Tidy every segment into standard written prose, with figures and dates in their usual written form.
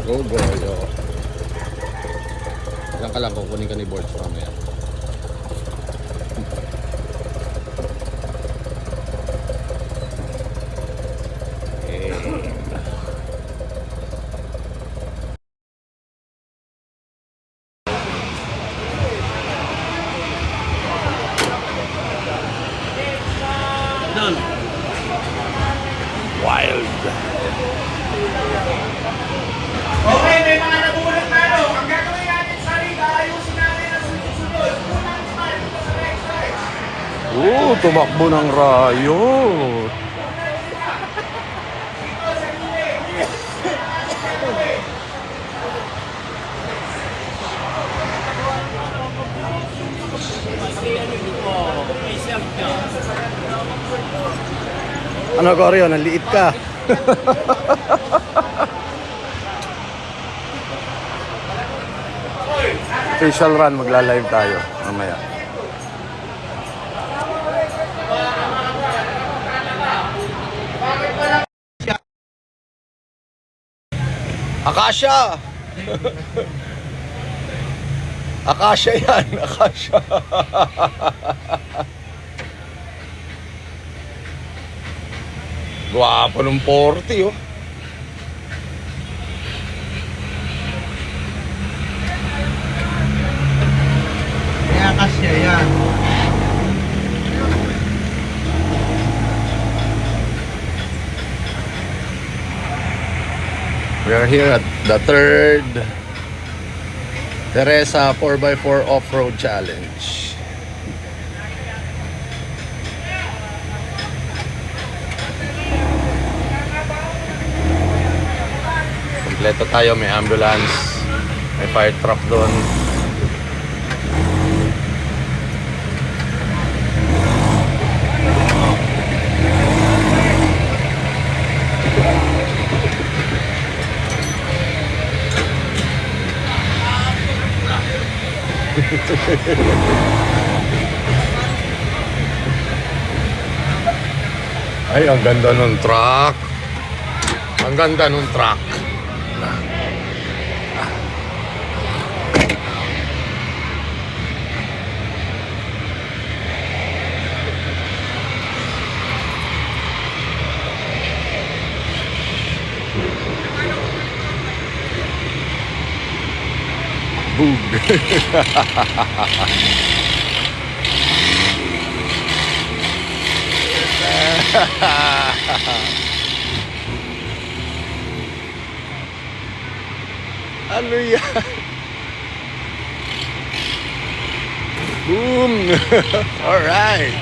Go Goyo. Ilan ka lang, kukunin ka ni Boards mamaya. Doon. Wild. Okay, may mga nabulat na ano. Ang gagawin natin sa liga, ayusin natin ang sunod-sunod. Unang smile, ito sa next slide. Tumakbo ng rayo. Dito sa gilid. Sa gilid. Ano Goryo, naliit ka. Official run, magla-live tayo mamaya. Akasha! Akasha yan, Akasha. Gwapo ng 40 oh. Kaya kasya yan. We are here at the third Teresa 4x4 Off-Road Challenge. Kompleto tayo, may ambulance, may fire truck doon. Ay, ang ganda nung truck. Ang ganda nung truck. Boog. Ano yan? Boom! Alright!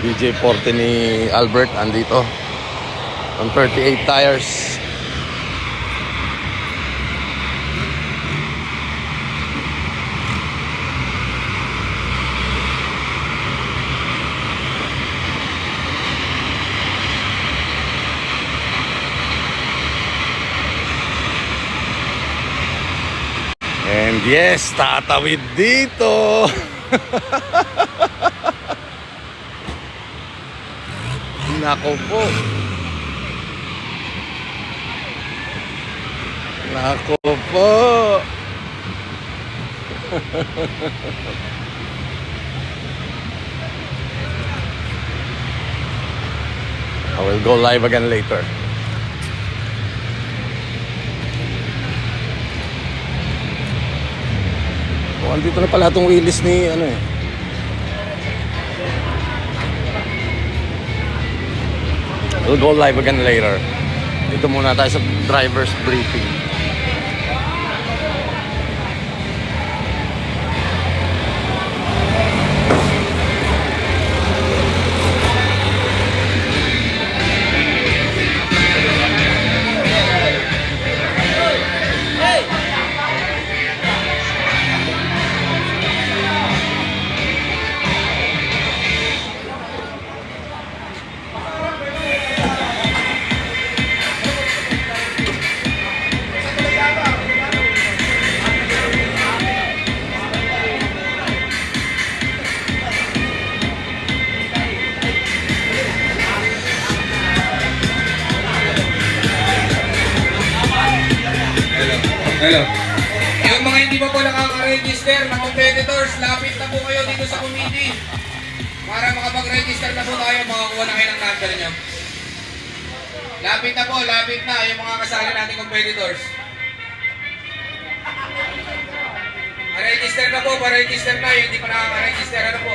DJ40 ni Albert andito on 38 tires. And yes, tatawid dito. Nako po. Nako po. I will go live again later. Oh, andito na pala itong wheelies ni ano eh. We'll go live again later. Dito muna tayo sa driver's briefing. Hello. Yung mga hindi pa po nakaka-register na competitors, lapit na po kayo dito sa committee. Para makapag-register na po tayo, makakuha na kayo ng number nyo. Lapit na po, lapit na yung mga kasali nating competitors. Pa-register na po, pa-register na. Yung hindi pa nakaka-register, ano po?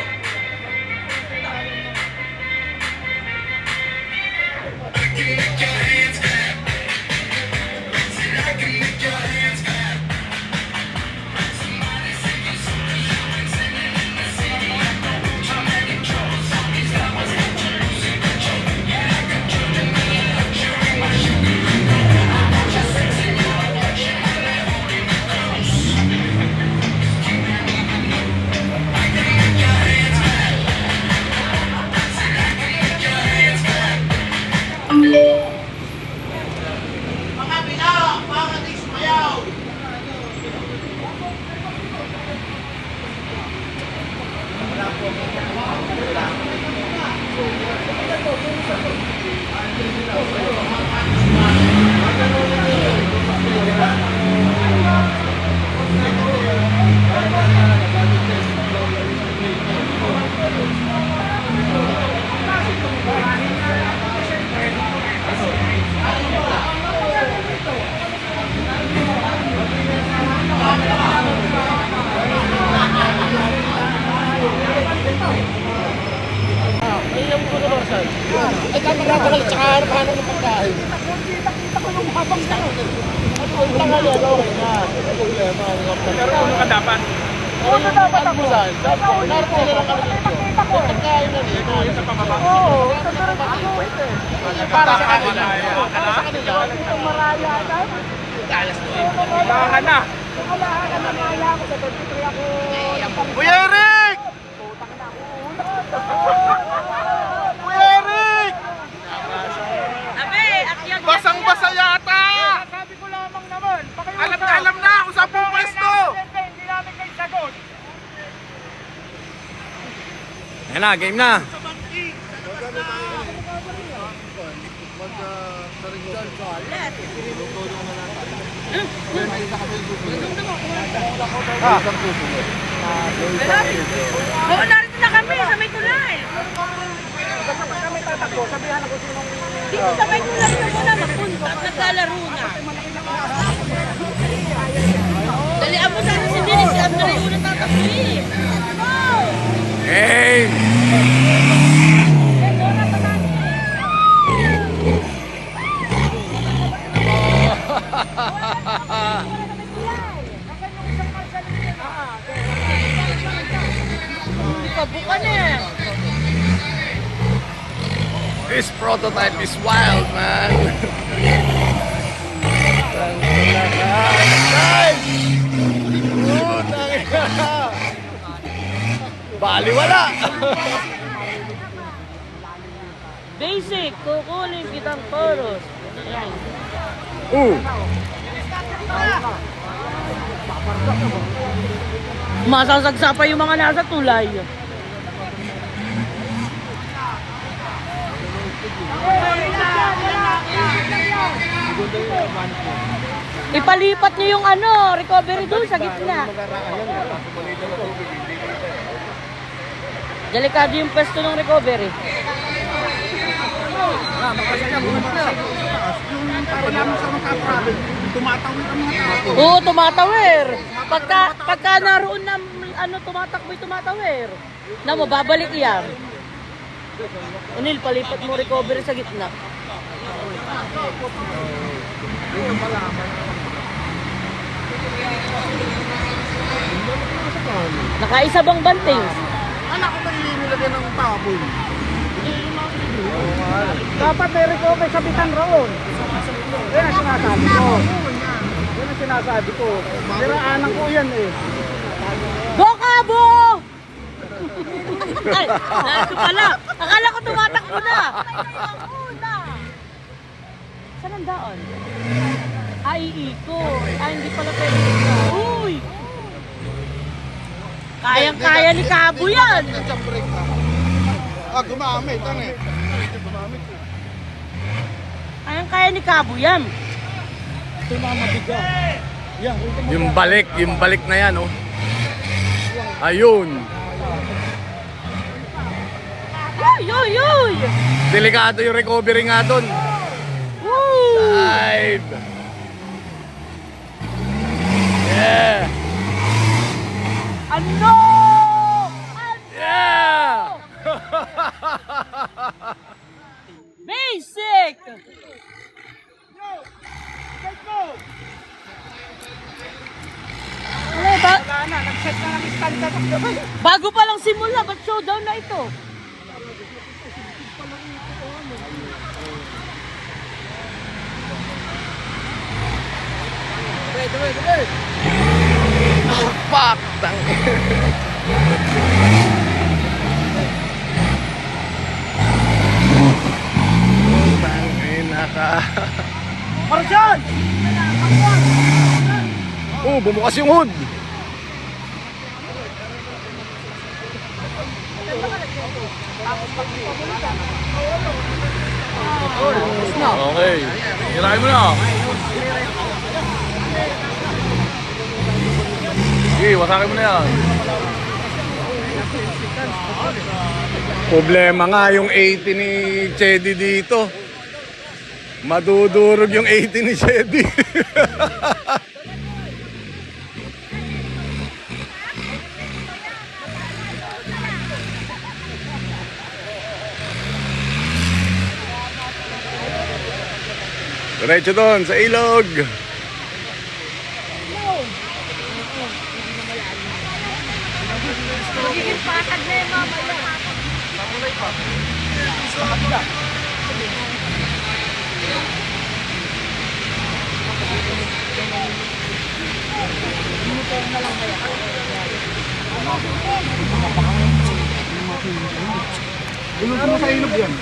Ay, kapag tsaka harapan ng pagkain. Kita ko yung habang tanong. Ang tangali, okay na. Problema. Pero ano ka dapat? Oo, dapat ako. Narito na lang kami dito. Pagkain na dito. Sa pababa? Oo. Para sa kanila. Para sa kanila. Maraya na. Lahan na. Lahan na. Maraya ako. Sa 23 ako. Uy, Eric! Basang-basa yata! Sabi ko lamang naman. Alam na kung saan pumwesto! Hindi namin kayo sagot. Ayan na, game na. Oo, narito na kami sa may tulay. Kapag kami tatakbo, sabihan ako sinong... Dito sa may tulay na muna mapunta at naglalaro na. Dalian mo sana si Dennis, si Abner yung unang tatakbo eh. Game! Pabukan eh. This prototype is wild, man. Baliwala. Basic, kukunin kitang chorus. Yan. Masasagsa pa yung mga nasa tulay. Ipalipat niyo yung ano, recovery doon sa gitna. Delikado yung pwesto ng recovery. Oo, tumatawir. Pagka naroon na ano, tumatawir. Na mo, babalik yan. Unil, palipat mo recovery sa gitna. Nakaisa bang banting? Anak ko ba nilagyan ng tapoy? Dapat may recover sa bitang roon. Yan ang sinasabi ko. Yan ang sinasabi ko. Niraanan ko yan eh. Go, Kabo! Ay, narito pala. Akala ko tumatakbo na. Saan ang daan? Ay, iikot. Ay, hindi pala pwede. Uy! Kayang-kaya ni Kabo yan. Gumamit. Ano eh? Kayang-kaya ni Kabo yan. Ito na mabigat. Yung balik na yan, oh. Ayun. Yoy, yoy! Delikado yung recovery nga doon. Woo! Dive. Yeah. Ano? Yeah. Basic! Wala ba? Nag-set na ng standard of the ball. Bago pa lang simula, ba't showdown na ito? Fuck. Tang. Naka. Marjan! Oh, bumukas yung hood. Okay. Hirahin mo na. Sige, wasakin mo na yan. Problema nga yung 80 ni Chedi dito. Madudurog yung 80 ni Chedi. Diretso doon sa ilog. Magiging patag na yung mamaya. Ilog mo sa ilog yan.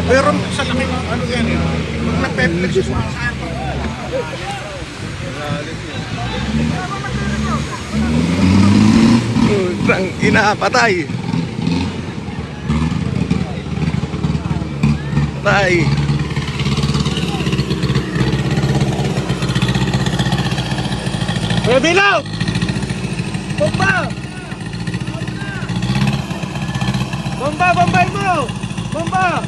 Pero sa laki ng ano yan eh. Pag nag-peplex yung saan. Putang ina, patay. Patay. Bilaw! Bomba! Bomba! Bombay mo! Bomba!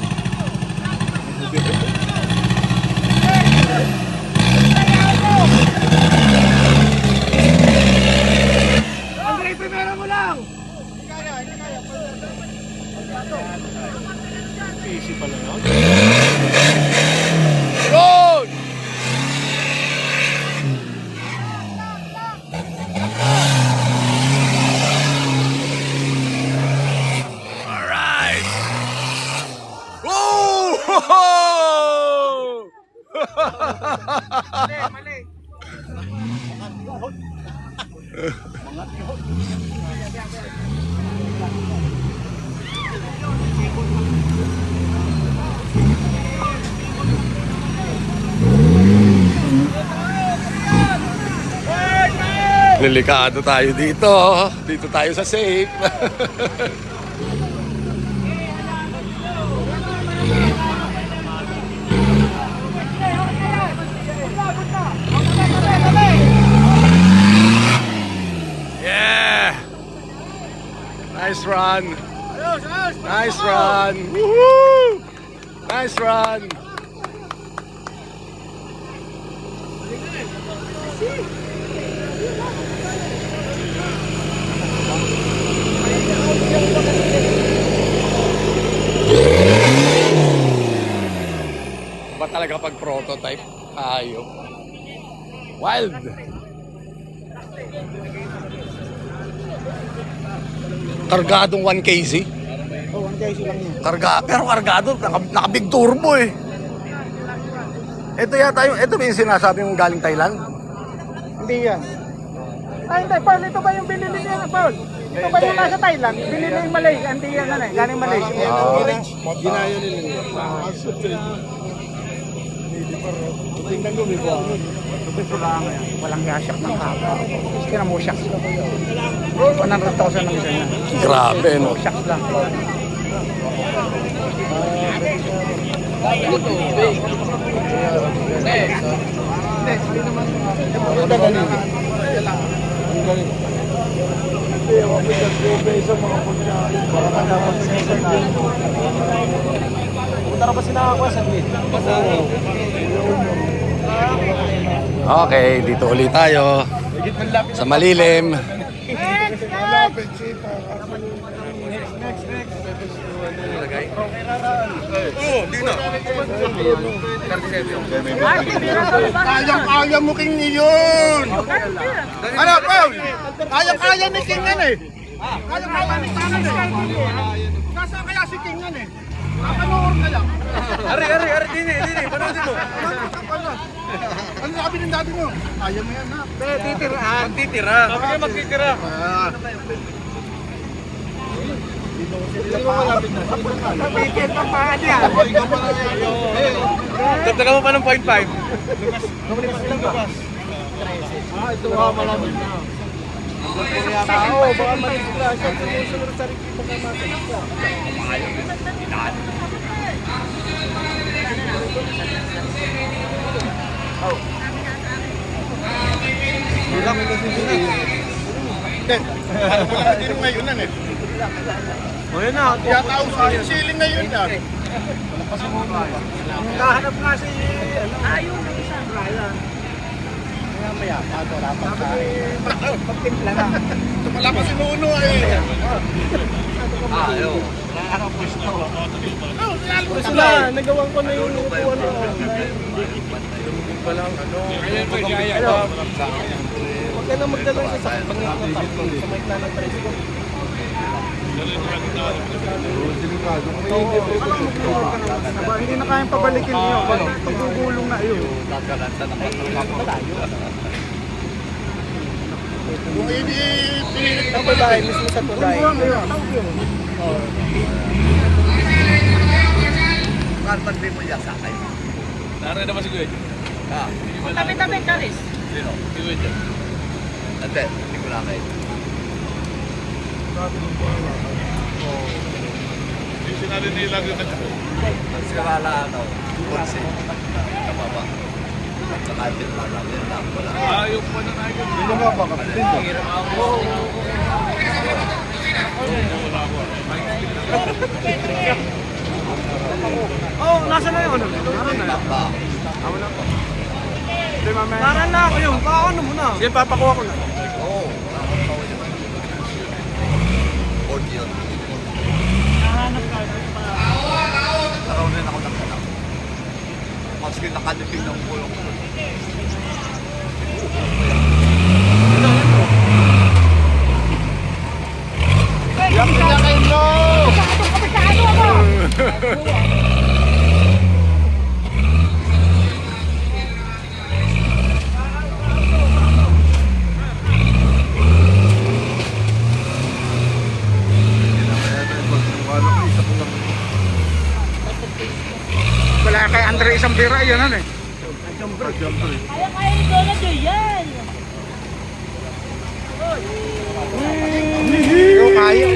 Andre, primera mo lang! Easy pala yun. Road! Alright! Woo! Mali! Delikado tayo dito. Dito tayo sa safe. Yeah! Nice run. Nice run. Woohoo! Nice run. Ba talaga pag prototype? Ayaw. Wild. Kargadong 1 kg. Oh, 1 kg lang yan. Pero kargado, naka big turbo eh. Ito yata ito ba yung sinasabi mong galing Thailand? Hindi yan. Ay, hindi, Paul, ito ba yung binili niya, Paul? Ito ba yung nasa Thailand? Binili yung Malaysia, hindi yan, ano eh, galing Malaysia. Ginaya nila yun. Tingnan ko, may buwan. Ito lang yan, walang yasyak ng haba. Kaya mo siyak. 100,000 ang isa niya. Grabe, no? Shocks lang. Okay, dito ulit tayo. Sa malilim. Kayang-kaya mo King yun! Ano, Paul? Kayang-kaya ni King yan eh! Kayang-kaya ni King yan eh! Nasaan kaya si King yan eh? Kapanood ka lang! Ari, dini, panoodin mo. Ano sabi ng dati mo? Kaya mo yan ha? Magtitira. Sabi niya magtitira. Kapikit ang paan yan! Dagdagan mo pa ng 0.5. Ito ha, malamig na. Tao, baka manisgrasya. Sumusunod sa rin mo ka matisgrasya. Hindi nung ngayon eh. O yun na. Yata ako sa siling ngayon na. Kahanap nga si... Ayun, ang isang raya. Maya, wala pa sa... Pagtimpla na. Wala pa si Nuno eh. Ayaw. Gusto na, nagawan ko na yung upuan mo. Huwag ka na magdala sa sakit ng tatlo sa may klanang presko. Hindi na kayang pabalikin niyo. Pagugulong na yun. Kung hindi pinilit na babae, mismo sa tulay. Kartagbi mo yan sa akin. Naroon naman si Kuya. Tabi-tabi, Charis. Sino? Si Kuya. Ate, hindi ko lang kayo. Yung sinali nila yung Sirala ano, kursi. Kababa. Sa kantin lang natin lang wala. ayaw pa na na yun. Hindi naman baka Oh, nasa na yun? Naroon na. Naroon na ako yun. Paano mo na? Sige, papakuha ko na. Oo. Board yun. Naraw rin ako ng anak. Maski nakadipin ng pulong ko. Yan pinakain mo! Wala kay Andre isang bira yun ano eh. Kaya ni Donald yun yan. Yo, kaya.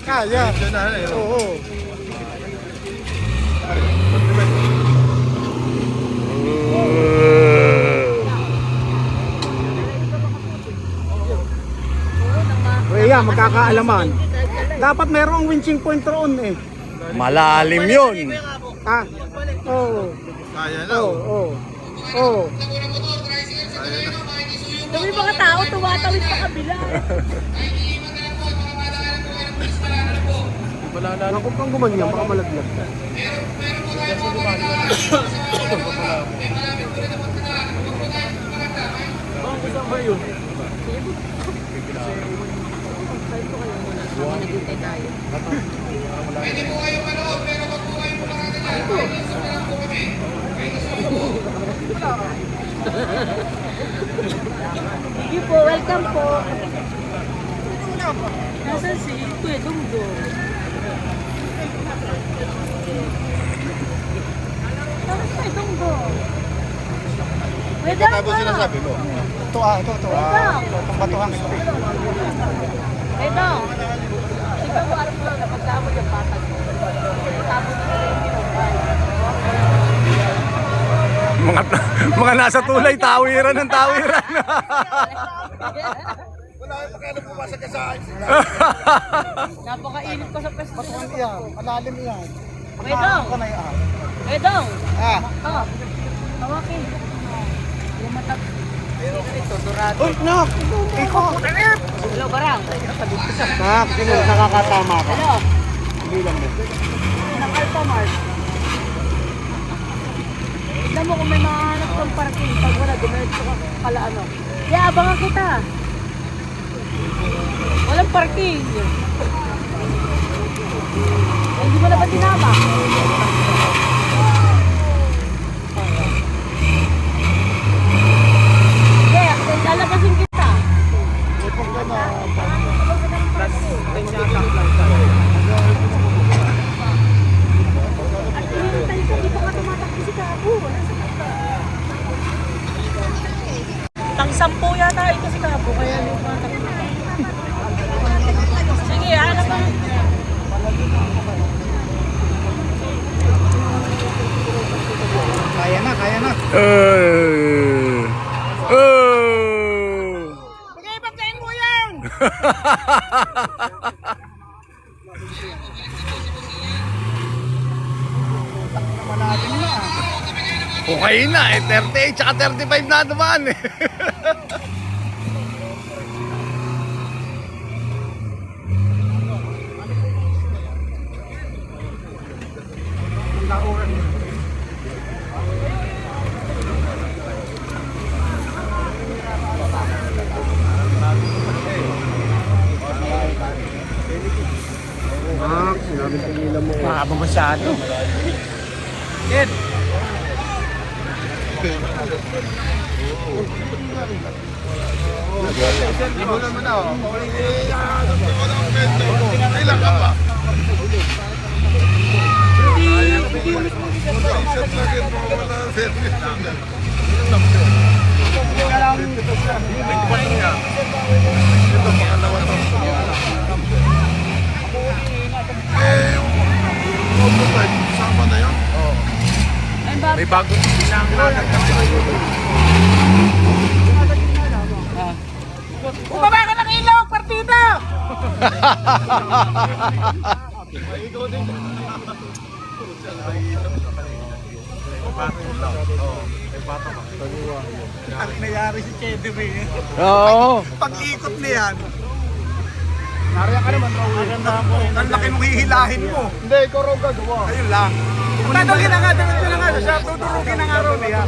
Kaya. Oo. Rhea, magkakaalaman. Dapat merong winching point roon eh. Malalim yun. Ha? Oo. Kaya na. Oo. Oo. May mga tao tumatawid sa kabila. Naku kang gumanyan, baka malaglag ka. Sige po, welcome po. Nasaan si Kuya Dungdong? Nasaan si Dungdong? Wait lang ba? mo. Ito. Wait lang. Itong batuhang ito. Wait lang. Sige mo, alam mo lang, napagkamo yung patag. Tapos na rin yung ginubay. Mga nasa tulay, tawiran ng tawiran. Wala yung pakialam pumasok ka sa akin. Napakainit ko sa pwesto. Batuhang yan. Malalim yan. Wait lang. Ako na yan. Wait lang. Ah. Tawakin. Yung matag. Uy, nak! Ikaw! Hello, Barang. Nak, sino nakakatama ka? Hello. Bilang mo. Ng Alphamart. Tignan mo kung may mahanap kang parking. Pag wala, dumiretso ka pala ano. Yeah, abangan kita. Walang parking. Hindi mo na ba tinama? Yeah, lalabasin kita. At hinintay ka, di pa ka tumatakbo si Kabo. Tang 10 yata ito si Kabo, kaya hindi tumatakbo. Sige, ano ba? Kaya na. Sige, pagkain mo yan! Malalim na. Okay na eh, 38 tsaka 35 na naman eh. Mahaba masyado. Ed! Ibulan mo na oh. Kailan ka pa? Sama na yun? May bagong pinanglagan kasi. Bumaba ka ng ilaw, partida! Ang nangyari si Chedi Ray. Oo. Pag-ikot niyan. Nariyan ka naman, Raul. Ang laki mong hihilahin mo. Hindi, ikaw raw gagawa. Ayun lang. Tatulogin na nga, siya. Tutulogin na nga raw niya.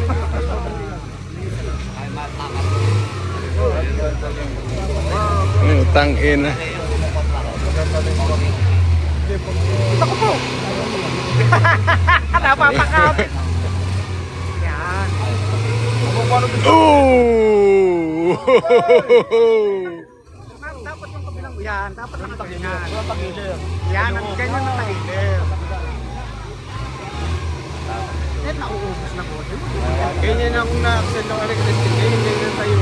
Utang ina. Ako po. Napapakapit. Yan. Ooh! Dapat yung kabilang yan. Dapat nakaganyan. Yan, ang ganyan na tahilir. Net, nauubos na po. Ganyan ang na-accent ng electricity. Ganyan tayo.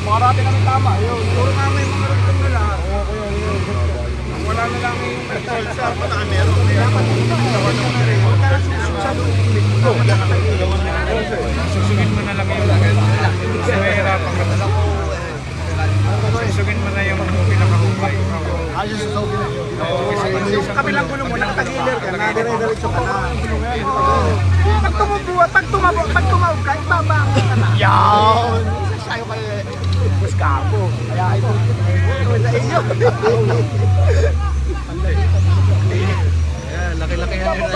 Marami kami tama. Puro nga may mga rugtong na lahat. Wala na lang yung sa panakanero. Susugin mo na lang yung mahirapan ka. Susugin mo na yung pinakahukay. Yung kabilang gulo mo, nakatagilir ka na, dire-diretso ka na. Pag tumawag ka, ibaba ka na. Yan! Sayo kayo Bus Cabo. Kaya ito, sa inyo. Laki-laki yan yung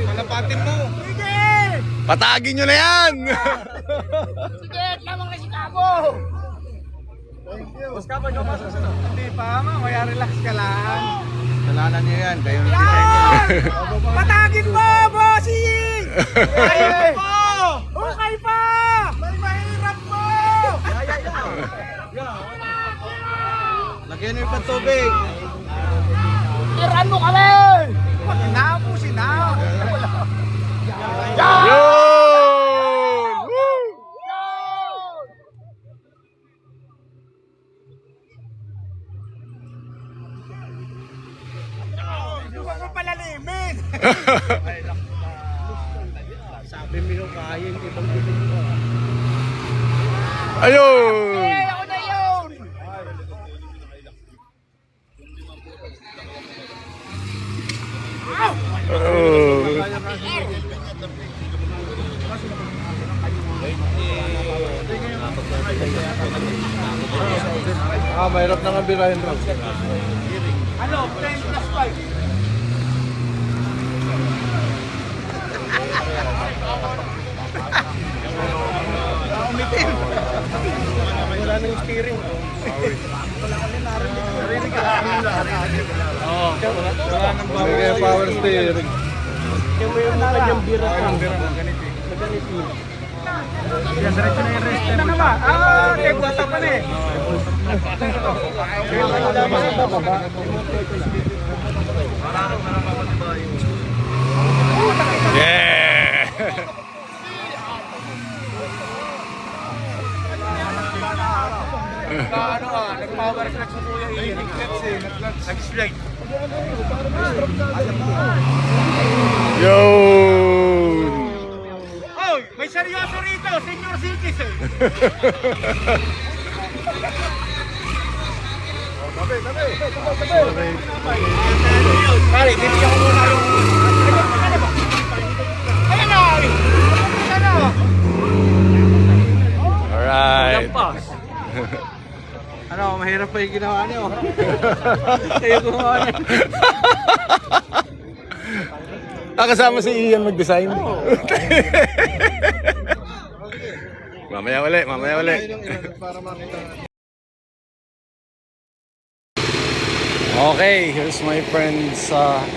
Malapatin mo. Patagin nyo na yan! Sige, lamang na si Kabo. Boss ka ba nyo masusunod? Hindi pa, mamaya relax ka lang. Dalanan niyo yan, kayo na design niyo. Patagin mo, bossing! Kaya po! Okay pa! May mahirap po! Lagyan niyo yung tubig. Tiran mo kami! Sinaw po, sinaw. Yun! Woo! Huwag mo palalimin. Sabi mo yung kaya yung ibang bibig mo. Ayun! Eh, ako na yun! Mahirap na nga birahin bro. Ano? 10 plus 5. Wala na yung steering. Narinig ka. Oo. Wala nang power steering. Kaya mo yung kanyang bira ka. Ganito. Yan, diretso na yung rest. Ito naman. Bata pa na eh. Yeah! Nag-power clutch mo kuya. Nag-clutch eh. Nag-slide. Yun! Oh, may seryoso rito. Senior citizen. Pare, bibigyan ko muna yung... Ayan na! Ayan na! Alright. Ano, mahirap pa yung ginawa niyo. Kayo gumawa niyo. Kasama si Ian mag-design. Mamaya uli. Para makita. Okay, here's my friend's 4x4.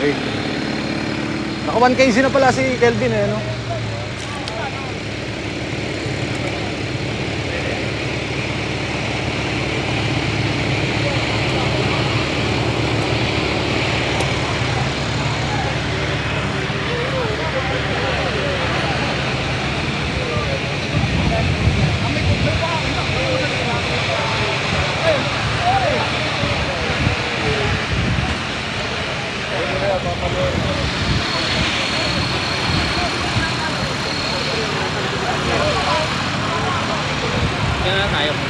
Wait. Naka 1kc na pala si Kelvin eh, no?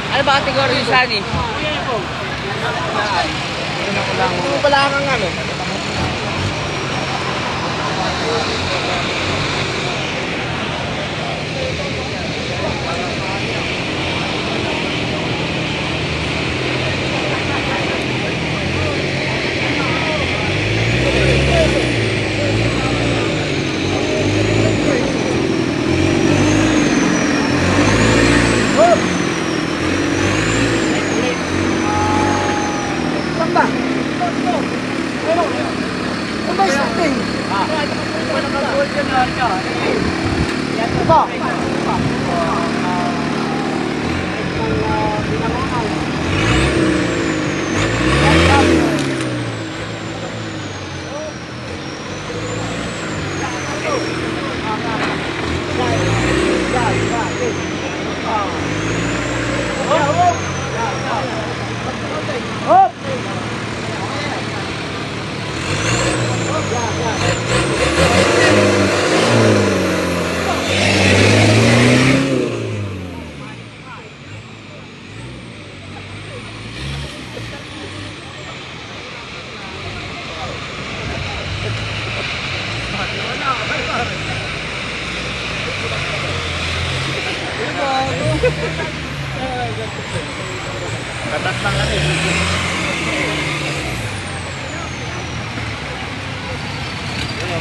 Ano ba kategorya yung Sunny? Wala kang ano.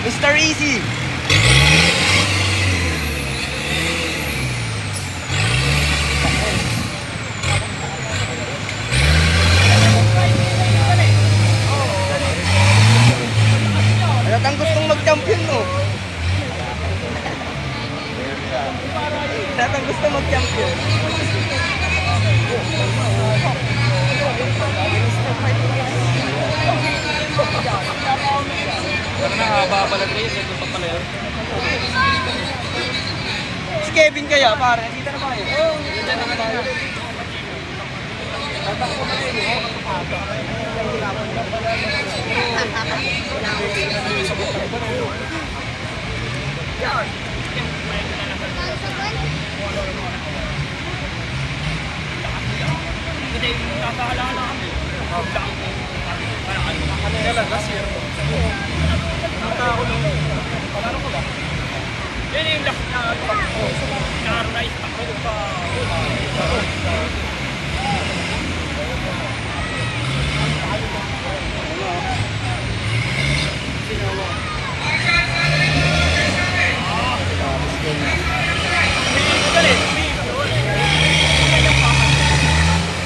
Mr. Easy. Halatang gustong mag-champion, no? Halatang gustong mag-champion. Pero nakababalik kayo, ganito pa pala yun. Si Kevin kaya, pare. Dito na ba kayo? Oo, dito na tayo.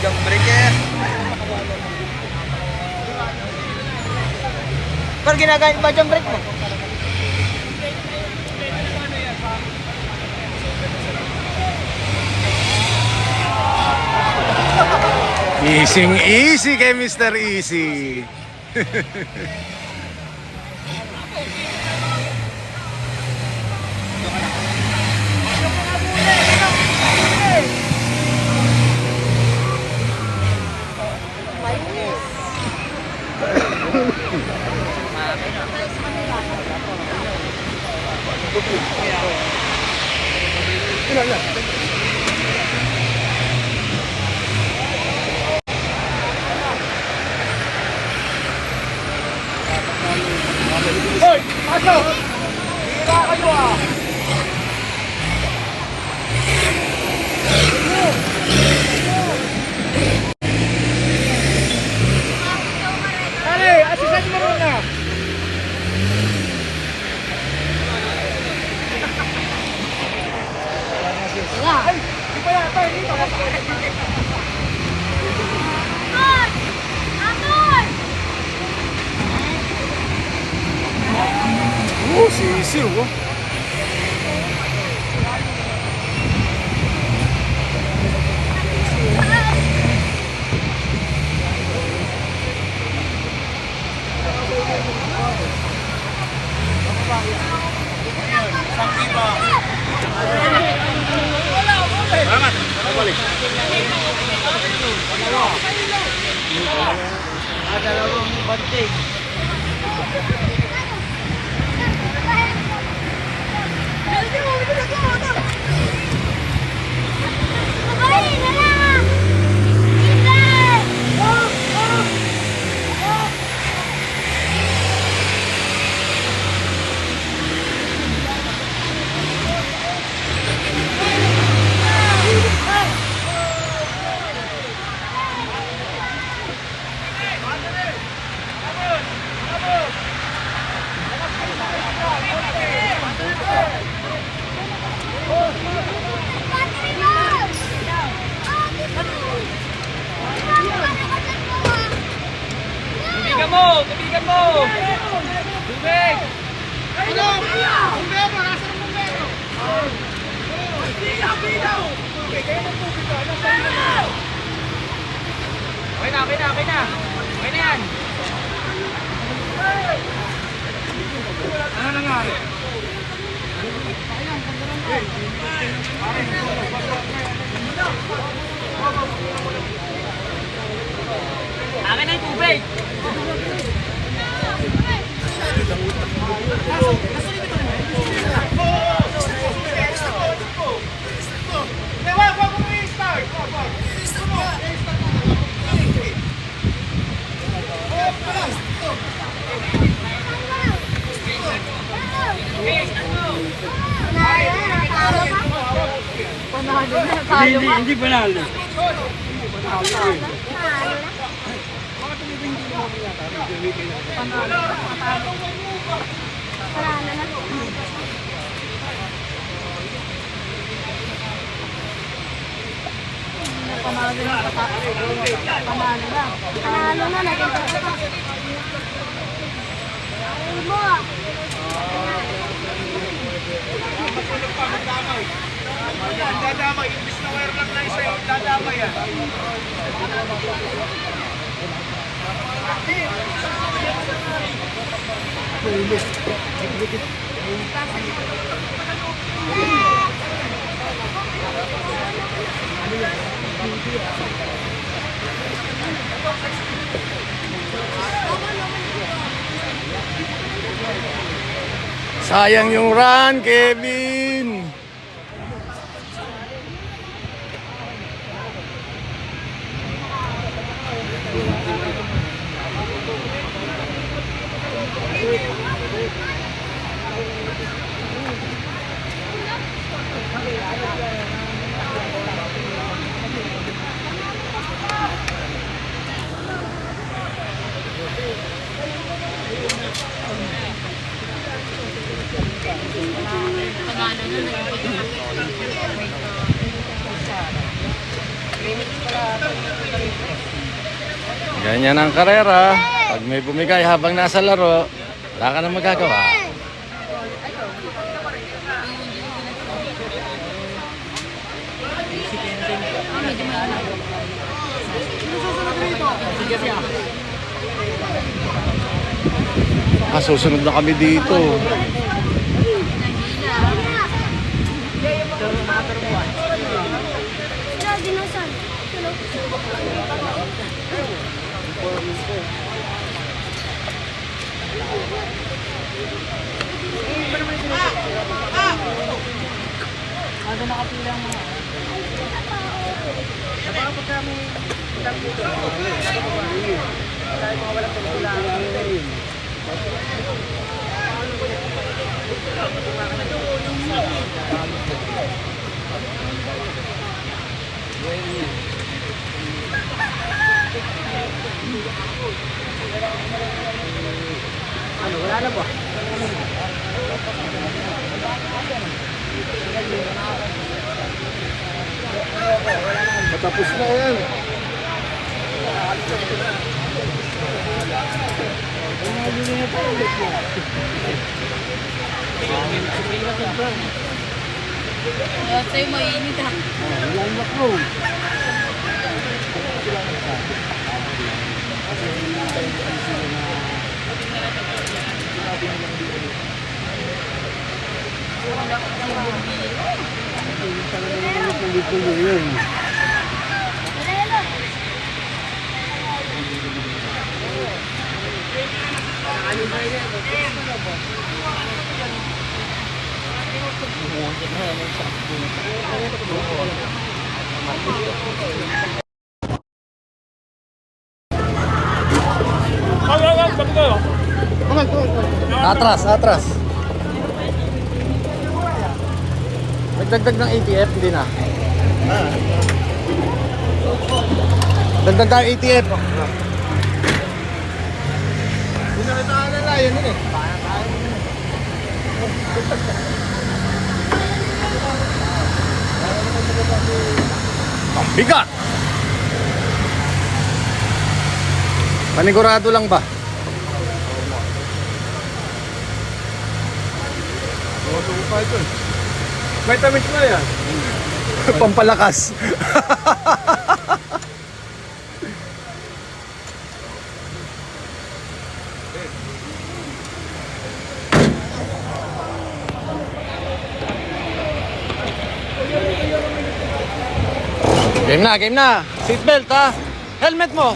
Jump break eh. Pero ginagamit ba jump break mo? Easy kay Mr. Easy. Sisiw oh. Dalawang banting. Tubigan mo! Tubig! Okay na. Okay na yan. Ano nangyari? Akin na yung tubig! Panalo na. Hindi panalo. Panalo na, naging ay mo ah. Dadamay, imbis na wire lang na isa yung dadamay yan. Sayang yung run, Kevin. Ganyan ang karera. Pag may bumigay habang nasa laro, wala ka nang magagawa. Susunod na kami dito. Matapos na yan. Sa'yo mainit ha. Atras, atras. Nagdagdag ng ATF, hindi na. Dagdag tayo ATF. Hindi na kita alala, yan yun eh. Ang bigat! Panigurado lang ba? May tamis na yan. Pampalakas. Game na. Seatbelt ha. Helmet mo.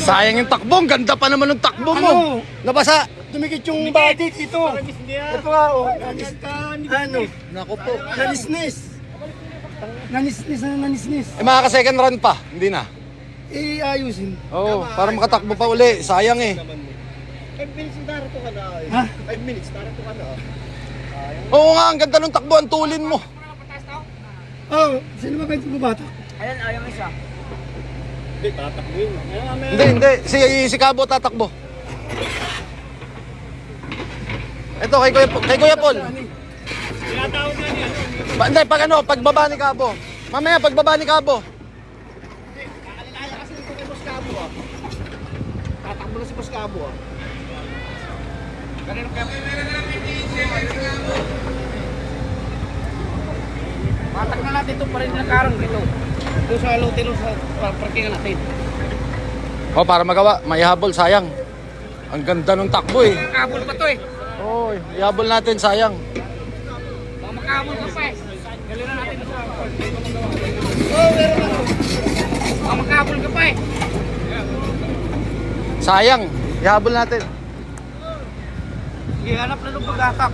Sayang yung takbo. Ang ganda pa naman ng takbo mo. Ano? Nabasa. Dumikit yung body dito. Ito nga, oh. Ano? Naku po. Nanisnis. Nanisnis. Eh makaka second run pa. Hindi na. Ayusin. Oo, para makatakbo pa uli. Sayang eh. 5 minutes narito ka na. Ha? 5 minutes narito ka na. Oo nga, ang ganda ng takbo. Ang tulin mo. Oh, sino ba yung bumata? Ayan, ayaw isa. Hindi, tatakbo yun. Hindi. Si Cabo tatakbo. Ito, kay Kuya Paul. Tinatawag na niya. Hindi, pagbaba ni Cabo. Mamaya, pagbaba ni Cabo. Kaya kasi dito kay Boss Cabo ah. Tatakbo na si Boss Cabo ah. Matak na natin ito pa rin ng karang dito. Doon sa lutilo sa parkingan natin. Oh, para magawa. Maihabol, sayang. Ang ganda ng takbo eh. Makabol pa to eh. Oo, ihabol natin, sayang. Baka makabol ka pa eh. Galiran natin sa baka makabol ka pa eh. Sayang. Ihabol natin. Sige, hanap na nung pag-akak.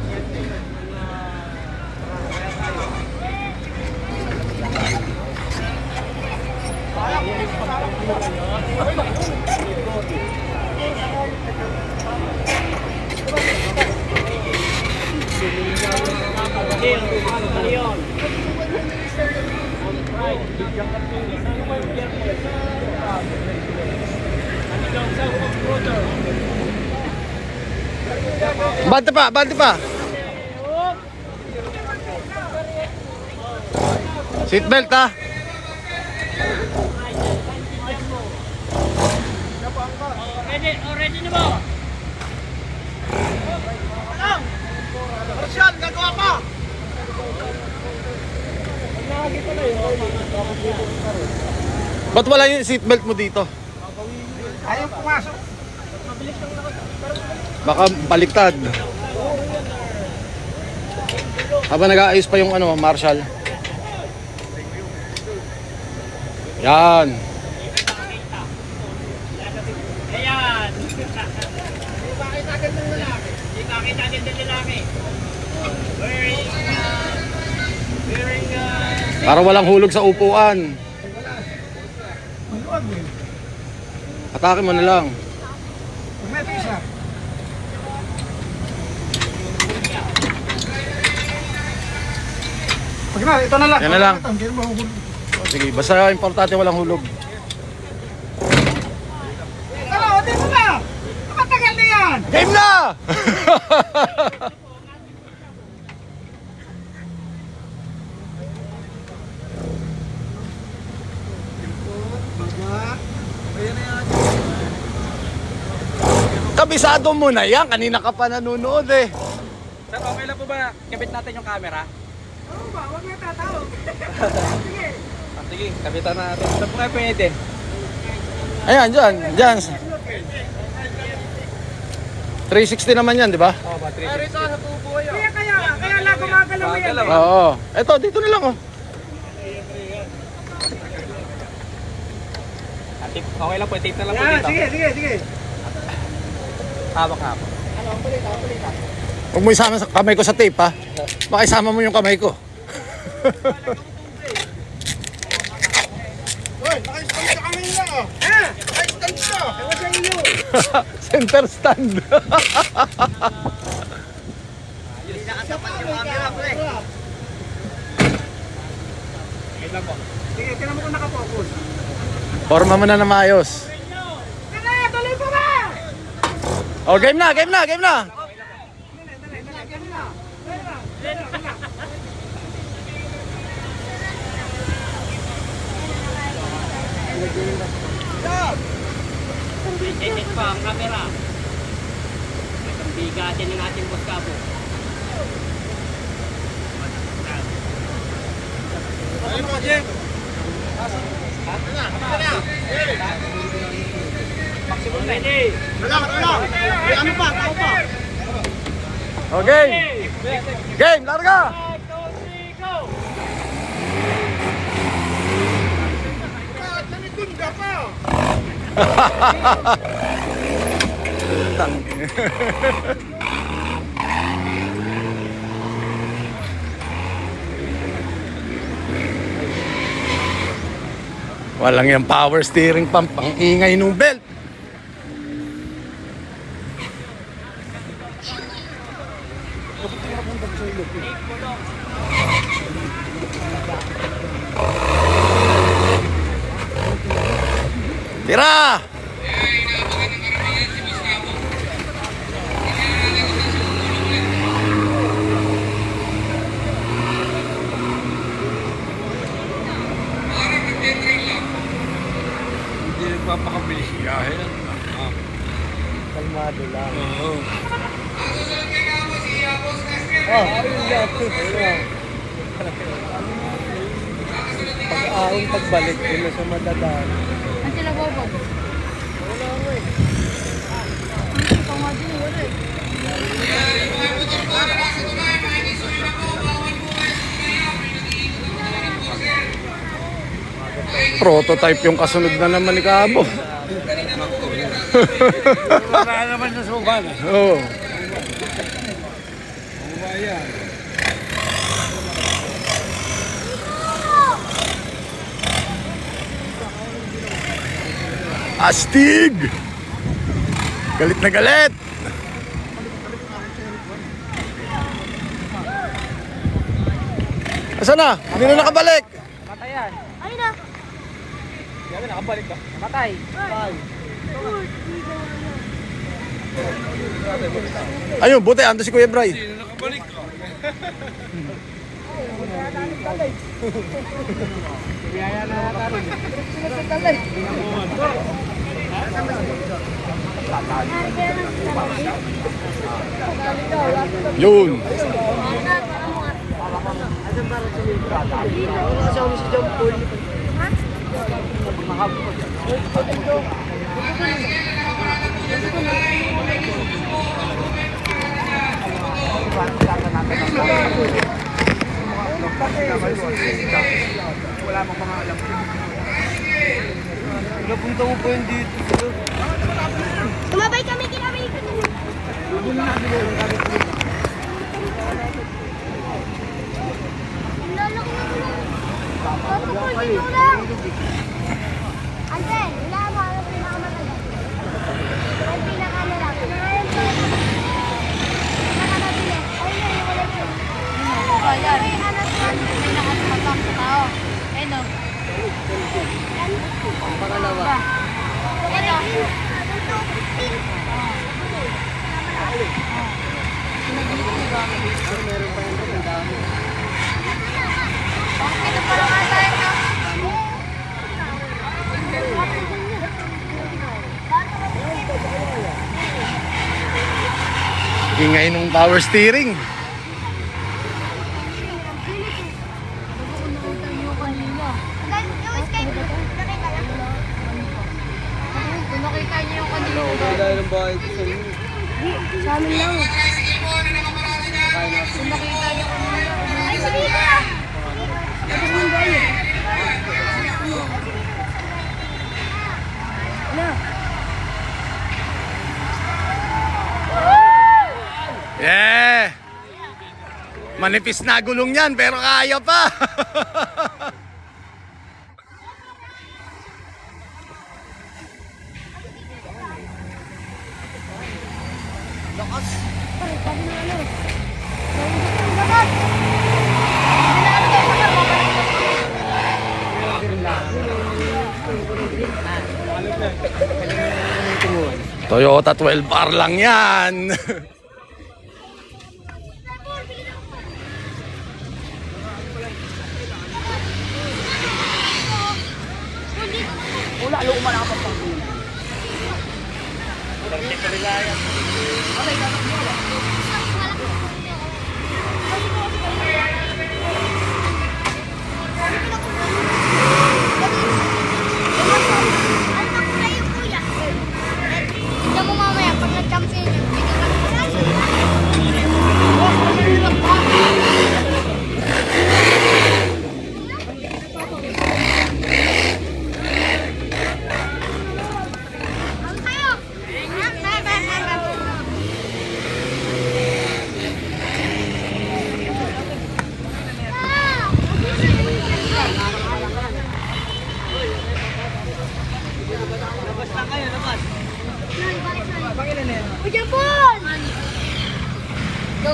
Bante pa, bante pa. Seatbelt ha. Ready na ba? Marshal, gagawa pa! Ba't wala yung seatbelt mo dito? Ayaw pumasok. Baka baliktad. Habang nag-aayos pa yung Marshal. Yan. Ayan. Bakit agad ng lalaki? Bakit agad ng lalaki? Para walang hulog sa upuan. Atake mo na lang. Meto isa. Pag na, ito na lang. Yan na lang. Hindi na mahuhulog. O, sige, basta importante walang hulog. Tara, o dito na! Matagal na yan! Game na! Kabisado mo na yan. Kanina ka pa nanonood eh. Sir, okay lang po ba kabit natin yung camera? Oo ba? Huwag na tatawag. Sige, kabitan natin. Saan po kayo pwede? Ayan, dyan. 360 naman yan, di ba? Oo, ba? 360. Rito sa tubo yun. Kaya lang gumagalaw mo yan. Oo. Eto, dito na lang oh. Okay lang po, tape na lang po dito. Sige. Hawak. Huwag mo isama sa kamay ko sa tape ha. Baka isama mo yung kamay ko. Hoy, naka-stand ka kami nila oh. Naka-stand ka. Ewan sa iyo. Center stand. Nakasapat yung camera, pre. Sige, tinan mo kung nakapokus. Forma mo na na maayos. Tara, tuloy pa ba? Oh, game na. Check pa ang camera. Itong bigatin ng ating Boss Cabo. Ayun po, Jim. Maximum ready. Wala. May ano pa, tao pa. Okay. Game, larga. 1, 2, 3, go! Sa likod ka pa. Walang yung power steering pump, ang ingay nung belt. Tira! Hindi nagpapakabilis biyahe. Kalmado lang. Oo. Pag-ahon, pagbalik, yun na sa madadaan. Ang sila bobog. Wala mo eh. Ito nga din, wala eh. Prototype yung kasunod na naman ni Cabo. Wala naman sa suban. Oo. Ayan. Astig! Galit na galit! Asan na? Hindi na nakabalik! Matayan. Ay na. Yan, nakabalik ka. Matay. Ayun, buti, ando si Kuya Bray. Hindi na nakabalik ka. Yun. Napunta mo po yun dito. Tumabay kami, kinabay kami. Lalaki na ko lang. Ito po, dito lang. Anten, wala mo, ano pinakamatagal? Ang pinakamalaki. Ngayon po. Nakanabili. Ayun na, yung wala siya. Ayan. Pinakamatang sa tao. Ayun o. Pangalawa. Ito. Ito parang atay na. Ingay nung power steering. Nakita niyo yung kanina. Wala ng bahay ko sa inyo. Sa amin lang. Kung nakita niyo kanina. Ay, sabi ka! Ano yung bayo? Ano? Yeah! Manipis na gulong yan, pero kaya pa. Pare, sabi na ano? Dapat! Sinalo tayo sa karma. Toyota 12R lang yan. Wala, ayaw umalapat pa. Tignan mo mamaya pag nag-jump sa inyo.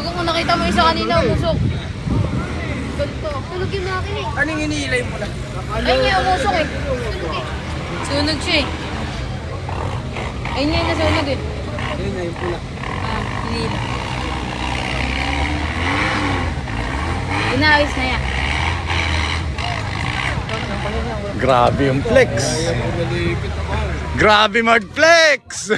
Gago kung nakita mo isa kanina, umusok. Ganito. Tulog yung nakin eh. Anong iniilay mo lang? Ayun nga, umusok eh. Sunog eh. Sunog siya eh. Ayun nga yung nasunog eh. Ayun na yung pula. Hindi. Inawis na yan. Grabe yung flex. Grabe mag-flex.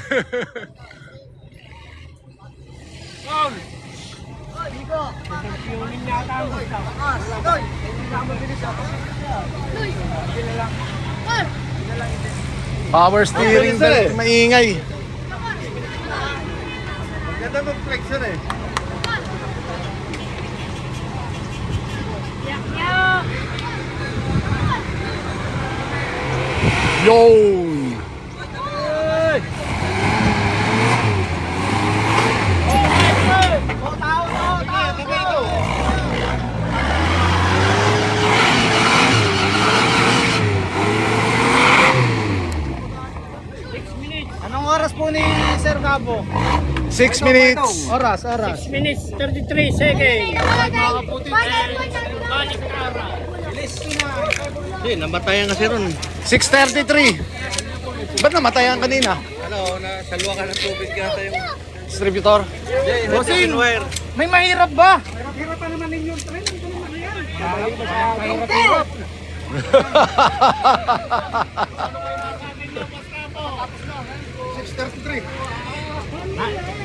Power steering belt, maingay. Ganda mag-flex yun eh. Yun. Anong oras po ni Sir Gabo? 6 minutes. Oras. 6 minutes, 33 seconds. Hindi, namatayan kasi ron. 6:33. Ba't namatayan kanina? Ano, nasalwa ka ng tubig yata yung... Distributor. Bossing! May mahirap ba? Mahirap pa naman ninyo. Mahirap.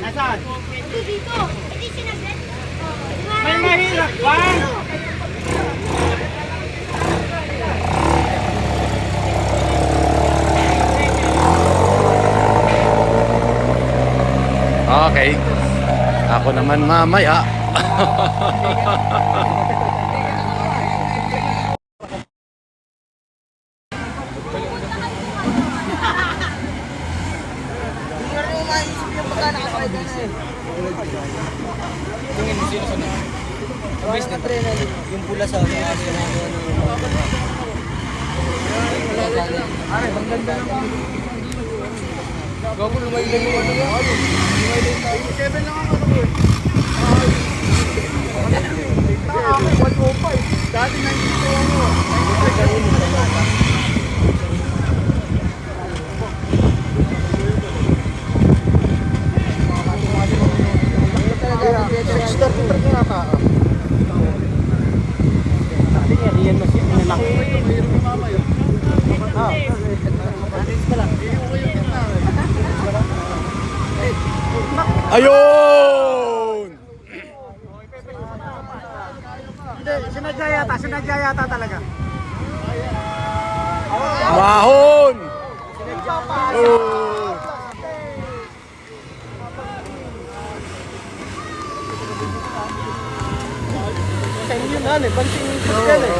Nasaan? Dito. Hindi sinabi. May mahirap ba? Okay. Ako naman mamaya. Yung pula sa Ayun! Sinadya yata talaga. Mahon! Oh. Sa inyo na, pansin yan eh.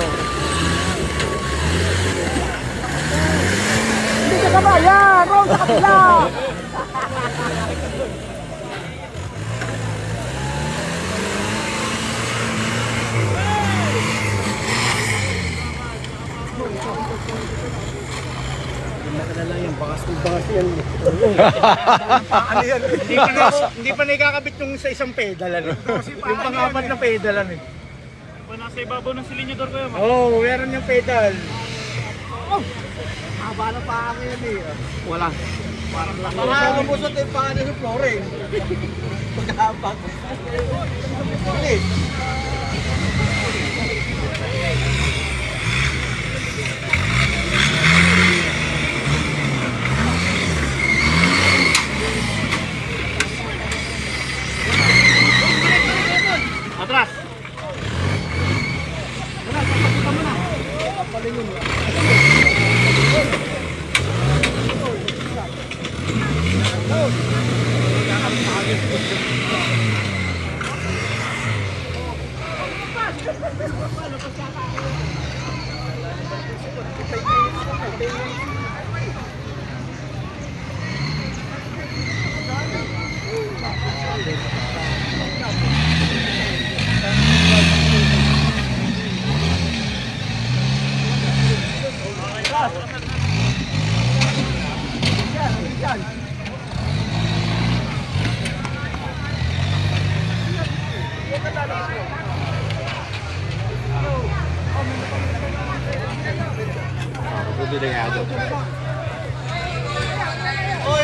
Hindi ka kabayan! Roll sa kapila! Ano yan? Hindi pa nakakabit yung sa isang pedalan. Yung pang-apat na pedalan eh. Nasa ibabaw ng silinyador ko yun. Oo, oh, meron yung pedal. Oh! Haba na pa ako yun eh. Wala. Parang musot yung pangalan ng flooring. Pagkahabag. Bilis. Atras! Oy,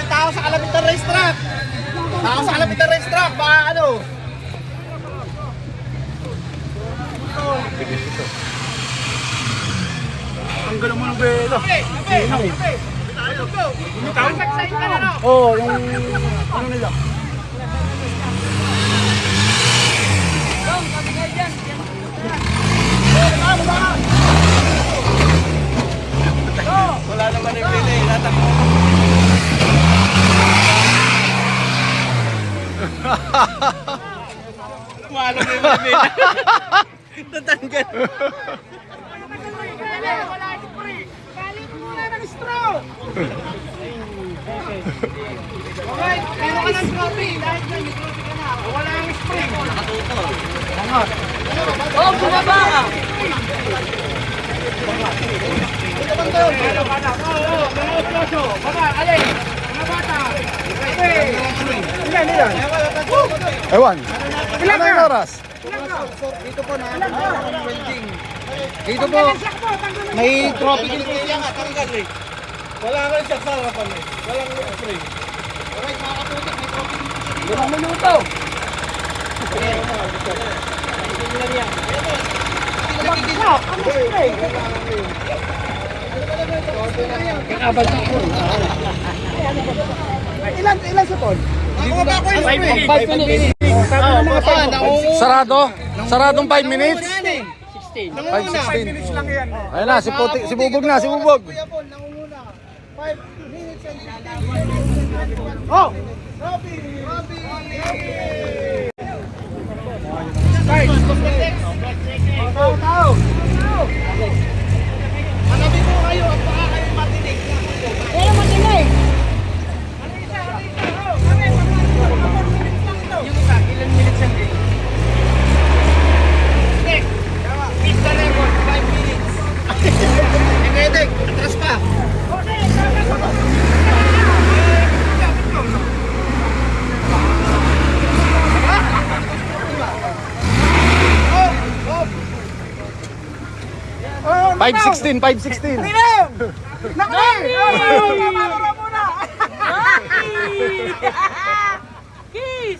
tao sa kalapit ng racetrack! Tao sa kalapit ng racetrack! Baka ano? Ang gano'n mo ng belo. Oo, yung ano nila. Wala naman yung pili. Wala naman yung pili. Tatanggal. Galing muna ng straw! Okay, pero ka ng trophy. Dahil dyan, may trophy ka na. Wala yung spring. Nakatuto. Oh, bumaba ka! Ito ba ito? Oo, mga oplosyo. Baba, alin. Mga bata. Okay. Ilan? Ewan. Ilan na yung oras? Dito po na welding. Dito po, may trophy din po siya. Tanggal eh. Wala ka rin siya sa harapan eh. Walang spring. Okay, makakaputok. May trophy din po siya. 5 minuto. Ilan sa tol? Ako ba ko yung 5 minutes. Sarado? Saradong 5 minutes? 16. 5:16. Ayun na, si Bubog na, si Bubog. Kuya Paul, nangunguna. 5 minutes and... Oh! Robby! Start! Tao! Hanabi po kayo at baka kayo matinig. Pero matinig! Yung isa, ilan minutes yan eh? Nick! Beat the record, 5 minutes. Edek, atras pa. Oh, 5:16, 5:16. Kiss!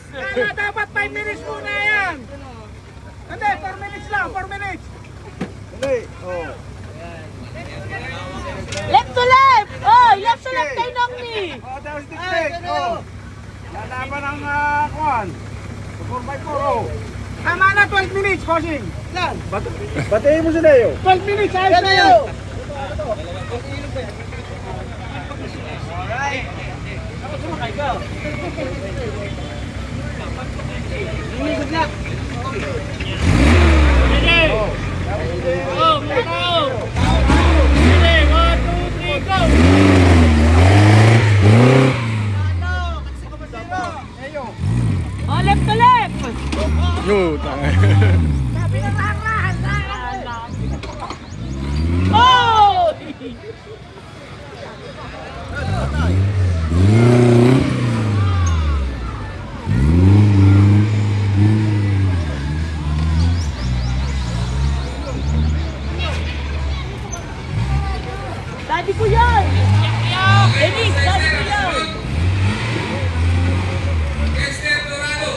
Dapat 5 minutes muna yan. Hindi, 4 minutes lang, 4 minutes. Hindi, oh. Left to left! Oh, left to left kay Nongni! Oh, tapos dikdik, oh. Lalaban ang kuhan. 4x4, oh. Tama na, 12 minutes, bossing. Yan. Batiin mo si Leo. 12 minutes, ayos na yun. Alright. Ako sumakay ka. Liligod na. Go! Go! Ready, 1, 2, 3, go! Oh, left to left! Yun. Oh! Daddy ko yan! Denise, daddy ko yan! Esther Dorado.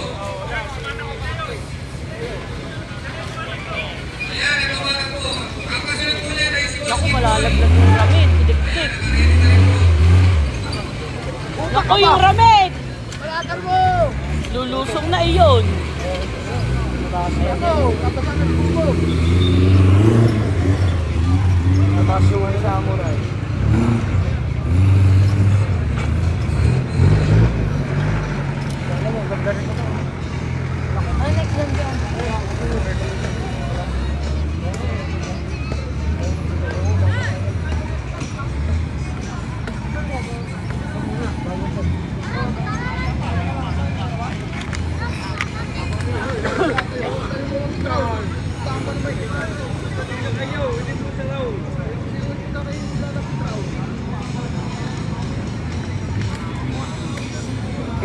Ayan, ito ba na po? Ang kasunod po niya ay si Naku, malalaglag yung ramit. Idip-dip. Naku, yung ramit! Palatan mo. Lulusong na iyon. Ano, kapasan ng bubo. Nabas yung mga samurai. Ano next lang dyan?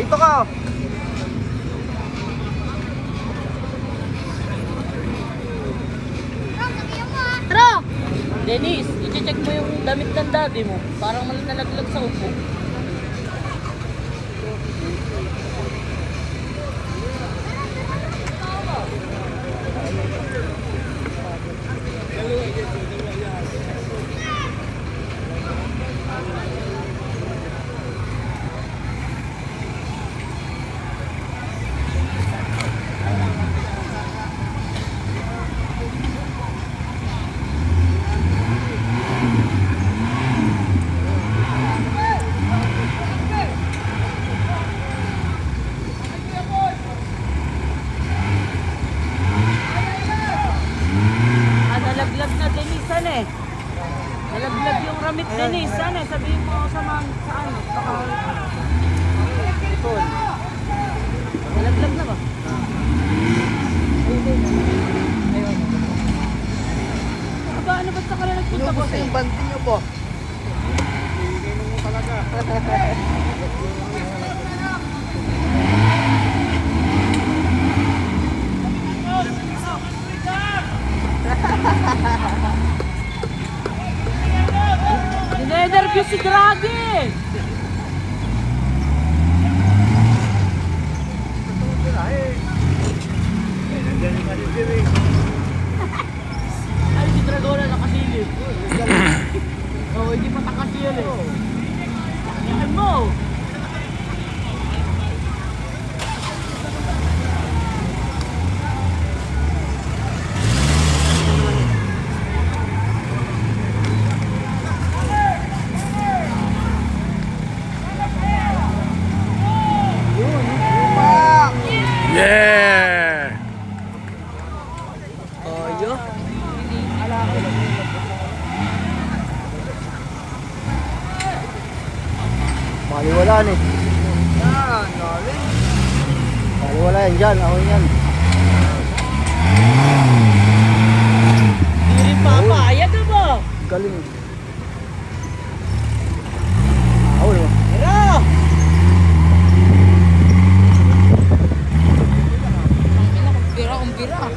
Ito ka. Dennis, i-check mo yung damit ng daddy mo. Parang nalaglag sa upo. Nalaglag na Dennis, saan eh? Nalaglag yung ramit Dennis, saan eh? Sabihin mo sa mga, sa ano? Ipon. Nalaglag na ba? Ayun. Aba, ano ba't sa kanila nagpunta ko? Yung banting nyo po. Ninenervyo si Draghi! Ay, si Dragona nakasilip. Oo, hindi pa takasil eh. Yan mo! Yeah! Ayo. Baliwalaan eh. Yan, galing. Baliwala yan dyan, ako yan. Hindi rin papayag na ba? Galing. Ako yun. Tara! Ang bira.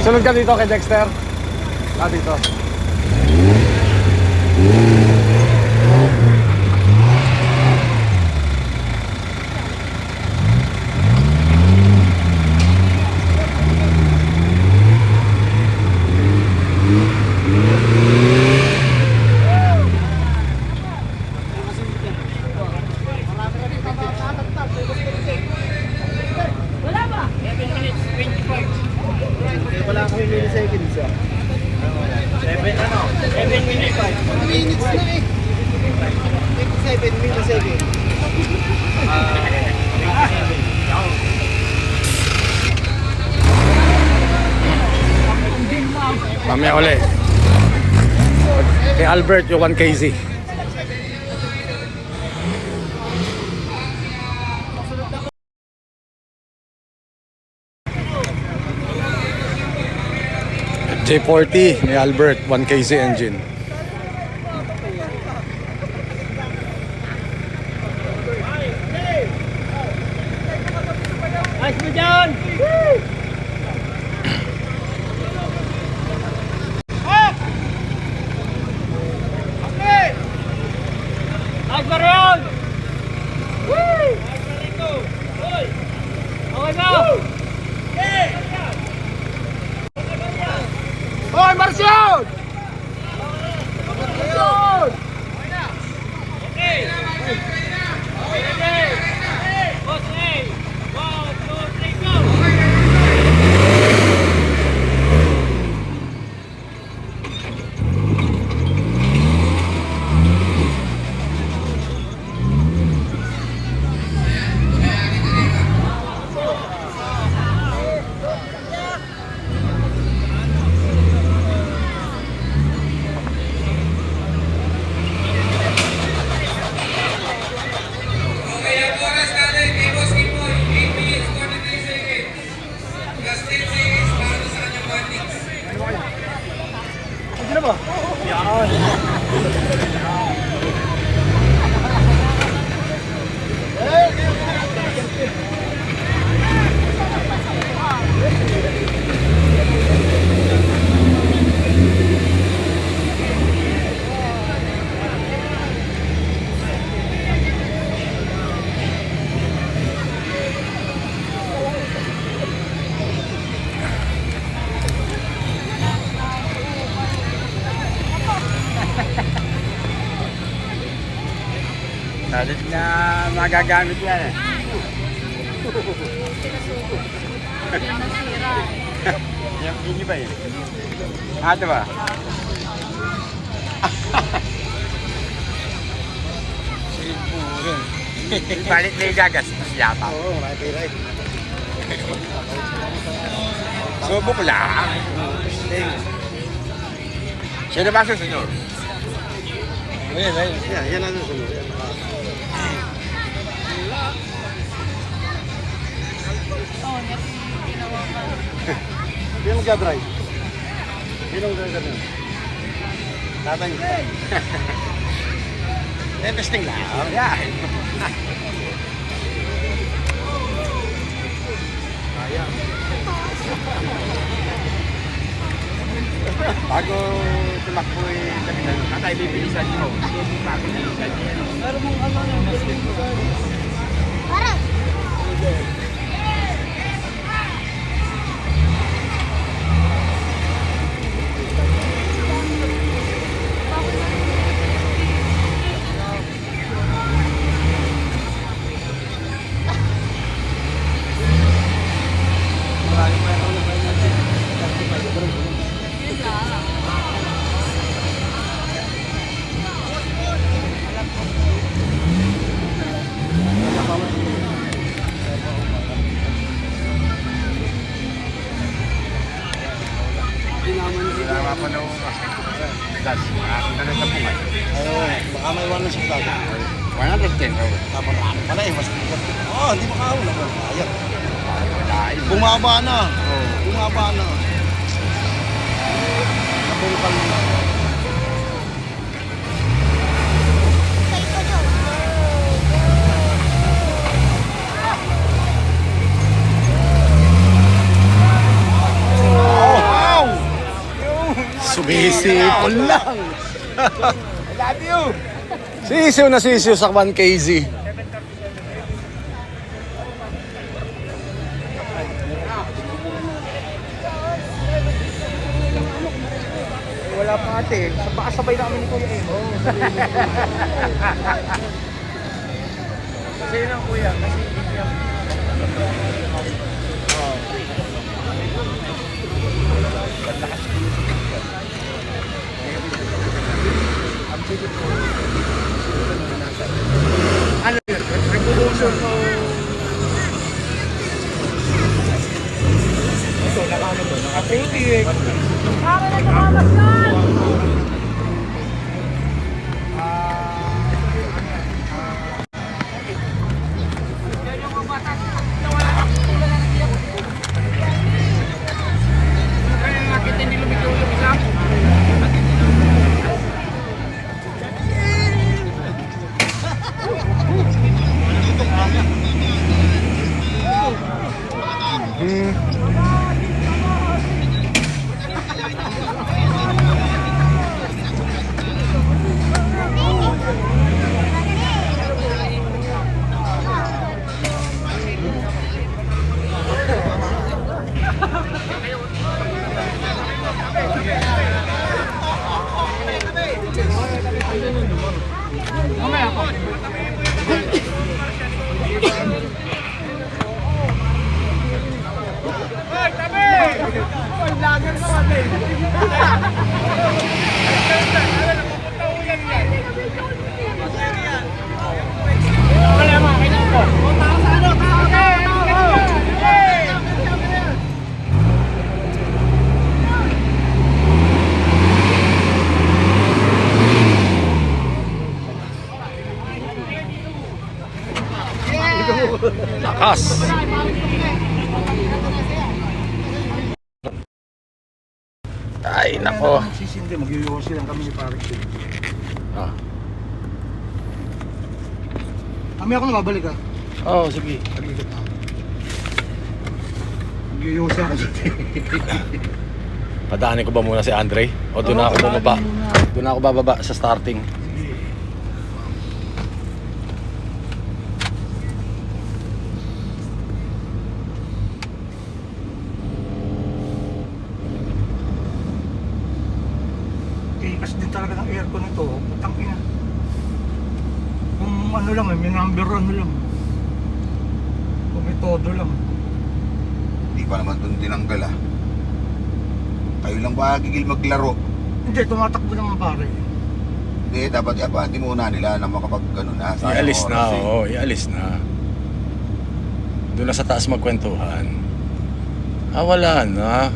Sunod ka dito kay Dexter. Dito. Wala ba? 7 minutes, 25. Wala kami milliseconds ah. 7 minutes. 7 minutes na eh. 27 milliseconds. Mamaya ulit. Kay Albert yung 1KZ. J40 ni Albert 1KZ engine. Ayos mo dyan! Ayos mo rin! Okay ba? Hoy, Marcion! Okay! Ready? Boss A! 1, 2, 3, go! Okay, ang oras natin kay Boss Kimboy, 8 minutes, 43 seconds. Plus 10 seconds para sa kanyang bandings. Salit na magagamit yan eh. Yung ini ba yun? Ito ba? Balik na yung gagastos yata. Oo, marami pera eh. Subok lang. Sino ba susunod? Yan ang susunod. Yan. Sino mag-drive? Sino mag-drive? Tatay. Testing lang. Yeah. Bago tumakbo sabi na, tatay bibilisan nyo. Bago bilisan nyo. Pero mong ano yung Wala pa na gas. Makakita na sa bunga. Baka may 1 na siya tayo. 110 raw. Tapos ano pala eh, mas bigat. Hindi makahula. Ayan. Wala. Bumaba na. Bumaba na. Napungkal na. Sumisipol lang. I love you! Sisiw na sisiw sa 1 kg. Wala pa ate. Baka sabay na kami ni Kuya Emo. Kasi yun ang kuya. Kasi hindi yan. Ano yun? Revolution o... Ito, naka-ano to? Naka-painting. Akin na tumamas yan! Lakas. Ay, nako. Sisindi, mag-yoyosi lang kami ni Paris. Ah. Kami ako na babalik ah. Oh, sige. Mag-yoyosi ako dito. Padaanin ko ba muna si Andre? O doon na ako bumaba? Doon na ako bababa sa starting. Tikas din talaga ng aircon nito. Putang ina. Kung ano lang may number ano lang. Kung may todo lang. Hindi pa naman itong tinanggal ah. Kayo lang ba gigil maglaro? Hindi, tumatakbo naman pare. Hindi, dapat iabati muna nila na makapag gano'n na. Sayang Ialis na, oras eh. oo. Ialis na. Doon na sa taas magkwentuhan. Ah, wala na.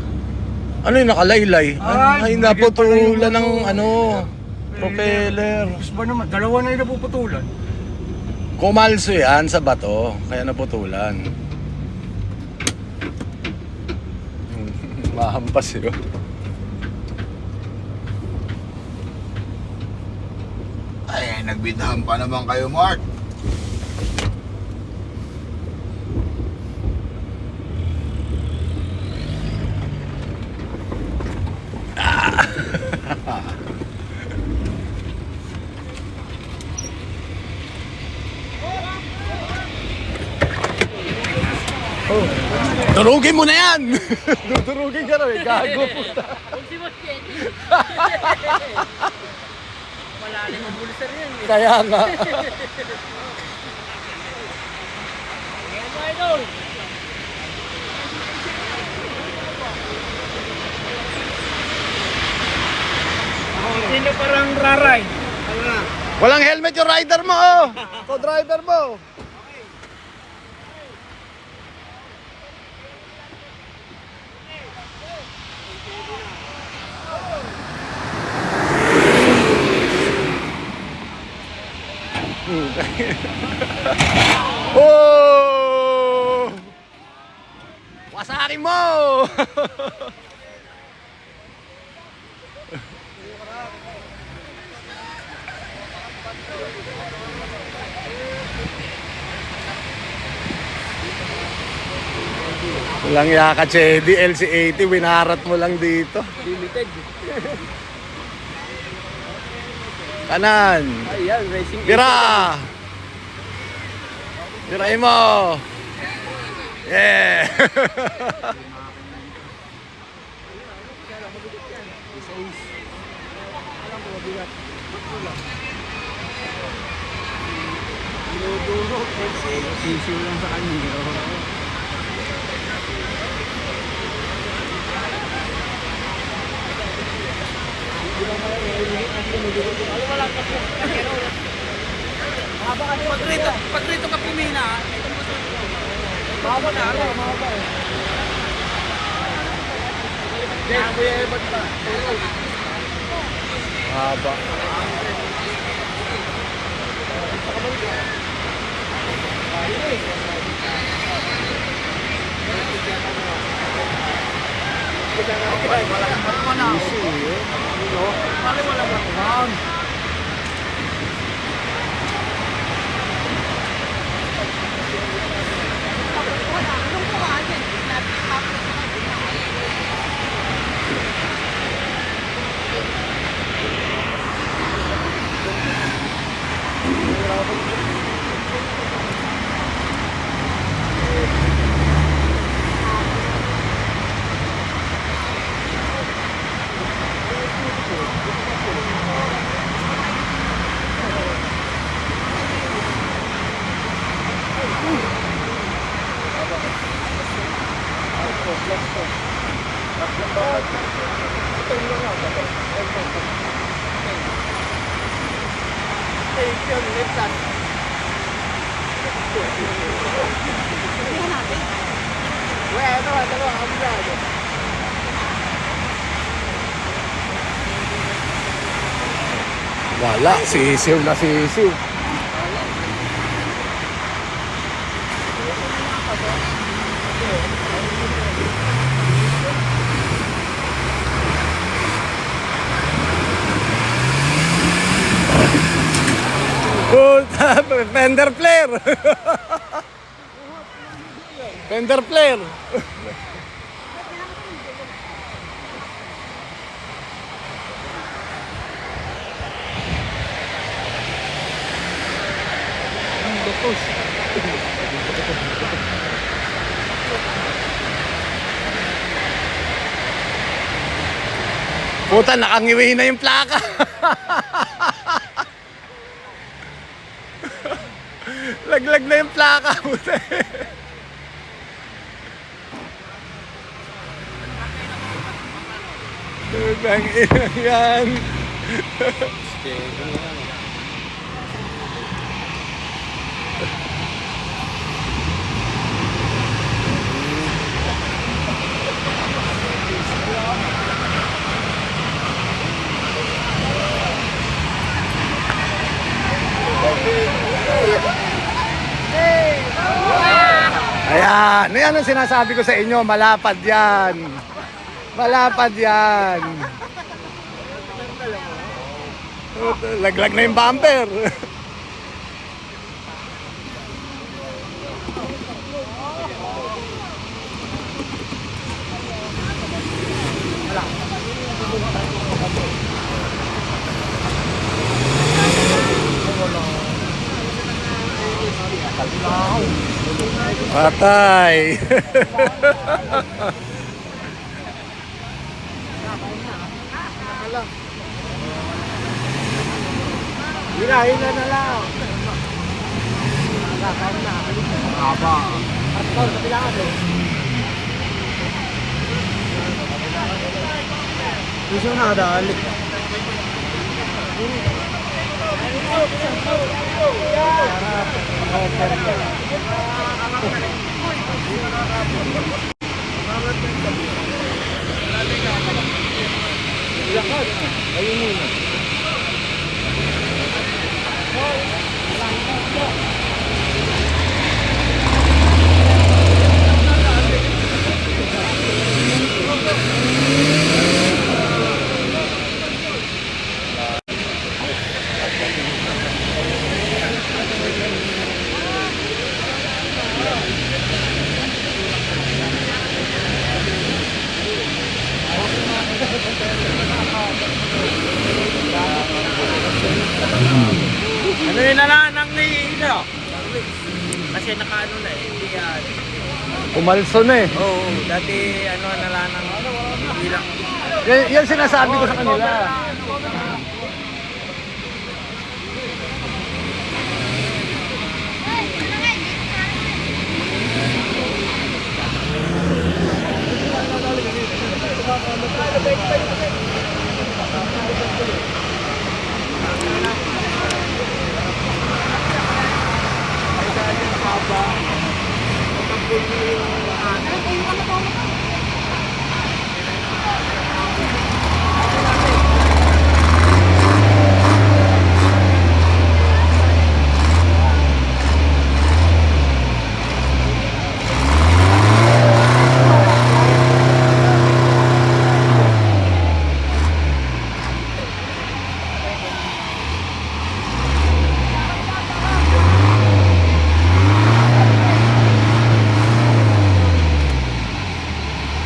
Ano yung nakalaylay? Ay, naputulan ng ano, propeller. Gusto ba naman, dalawa na yung napuputulan. Kumalso yan sa bato, kaya naputulan. Mahampas yun. Ay, nagbidhan pa naman kayo, Mark. Durugin mo na yan! Dudurugin ka rin, gago puta. Huwag si Boss Kenny. Malalim ang bulsa rin eh. Kaya nga. Ayan mo, idol. Sino parang raray? Walang helmet yung rider mo, oh! Co-driver mo! Oh! Wasakin mo! Walang yaka, Chedi. LC80, winarat mo lang dito. Limited. Kanan. Ayan, racing. Tira! Tirahin mo! Yeah! Sisiw lang sa kanya. Pag rito ka pumina, mahaba na ako. Mahaba eh. Kuya Evan pa. Haba. Wala, sisiw na sisiw. Puta, fender flare. Fender flare. Puta, nakangiwi na yung plaka. Laglag na yung plaka, puta. Tutang ina yan. Ayan, yan ang sinasabi ko sa inyo, malapad yan. Malapad yan. Laglag na yung bumper. Patay. Hirahin na lang. Haba. At ikaw, kapilangan eh. Gusto na dali. siya nakaano na eh. Hindi yan. Pumalso na eh. Oo, dati ano nala ng bilang. Yan sinasabi ko sa kanila.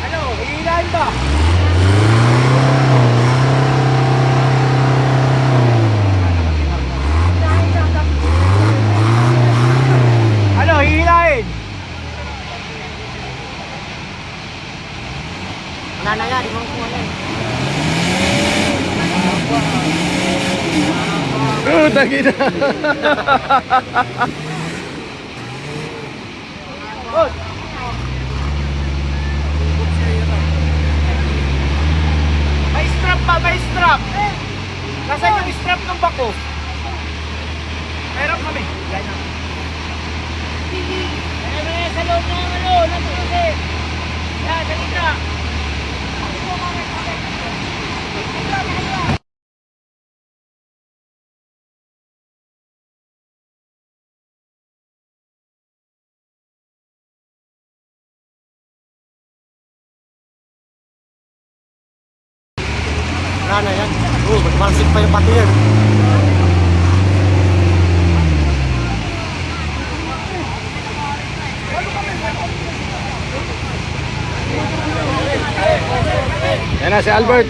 Ano, hihilahin ba? Ano, hihilahin? Wala na yan, di mo kung ano eh. Tagi na. May strap pa, may strap. Nasaan yung strap ng bako? Meron kami. Ganyan. Ano sa loob ng ano, natuloy. Yan, sa gitna. Wala na yan. Oo, magmansik pa yung pati yan. Yan na si Albert.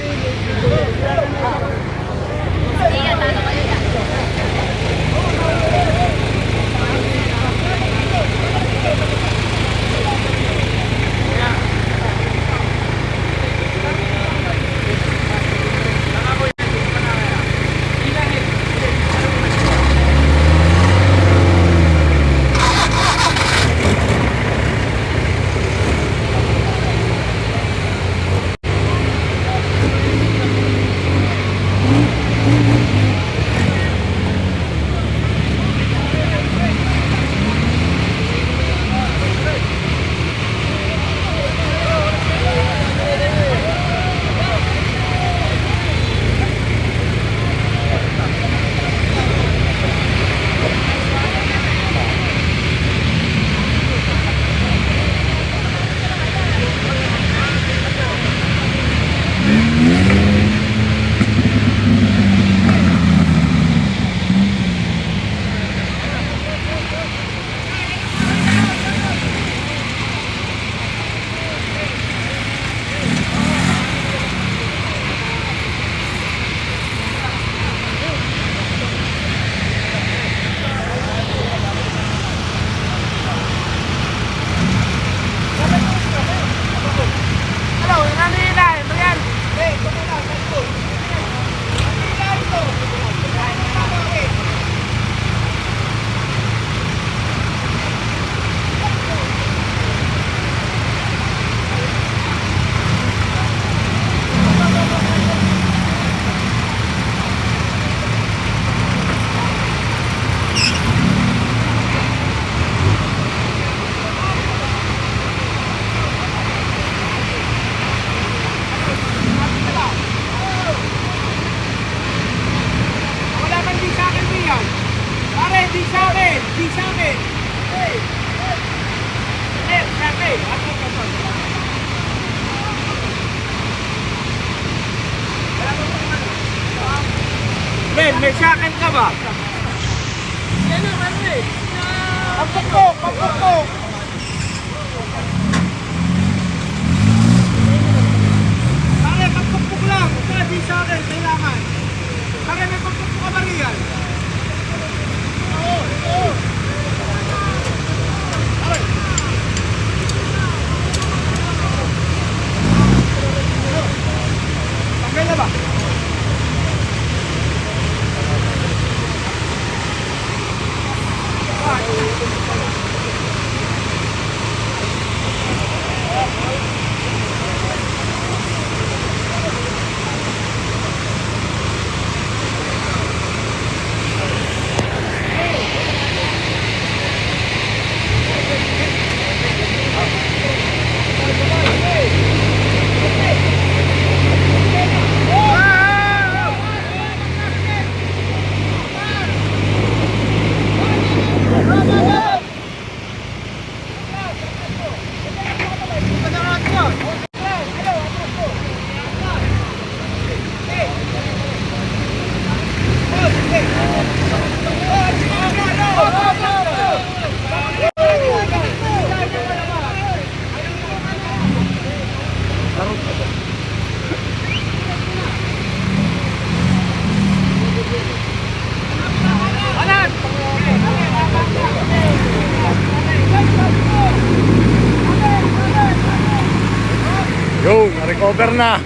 Ben, may shaken ka ba? Yan ang ano eh. Pagpukpok! Pagpukpok! Pare, pagpukpok lang. Kaya di sa akin, kailangan. Pare, may pagpukpok ka ba riyan? Oo, oo. Yo, na-recover na.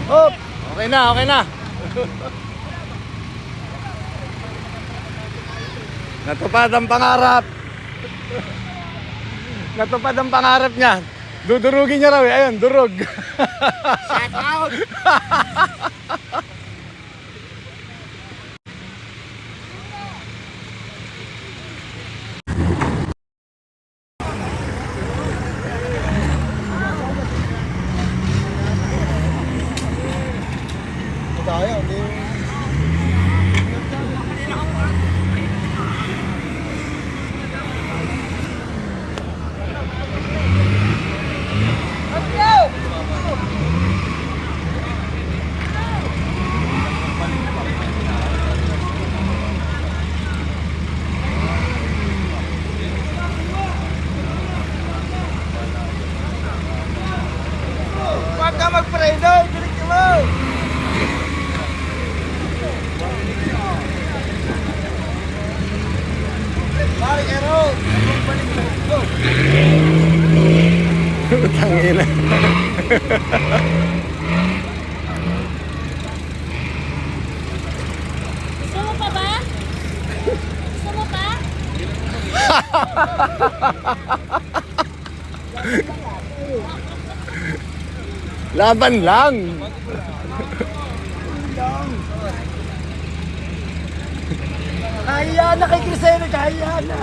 Hop. Okay na, okay na. Natupad ang pangarap. Natupad ang pangarap niya. Dudurugin niya raw eh. Ayun, durog. Shout out. Kaya, hindi. Huwag ka mag-preno, bilik mo! Balik, Errol! Tangina. Gusto mo pa ba? Gusto mo pa? Laban lang. Kaya na kay Criseno, kaya na!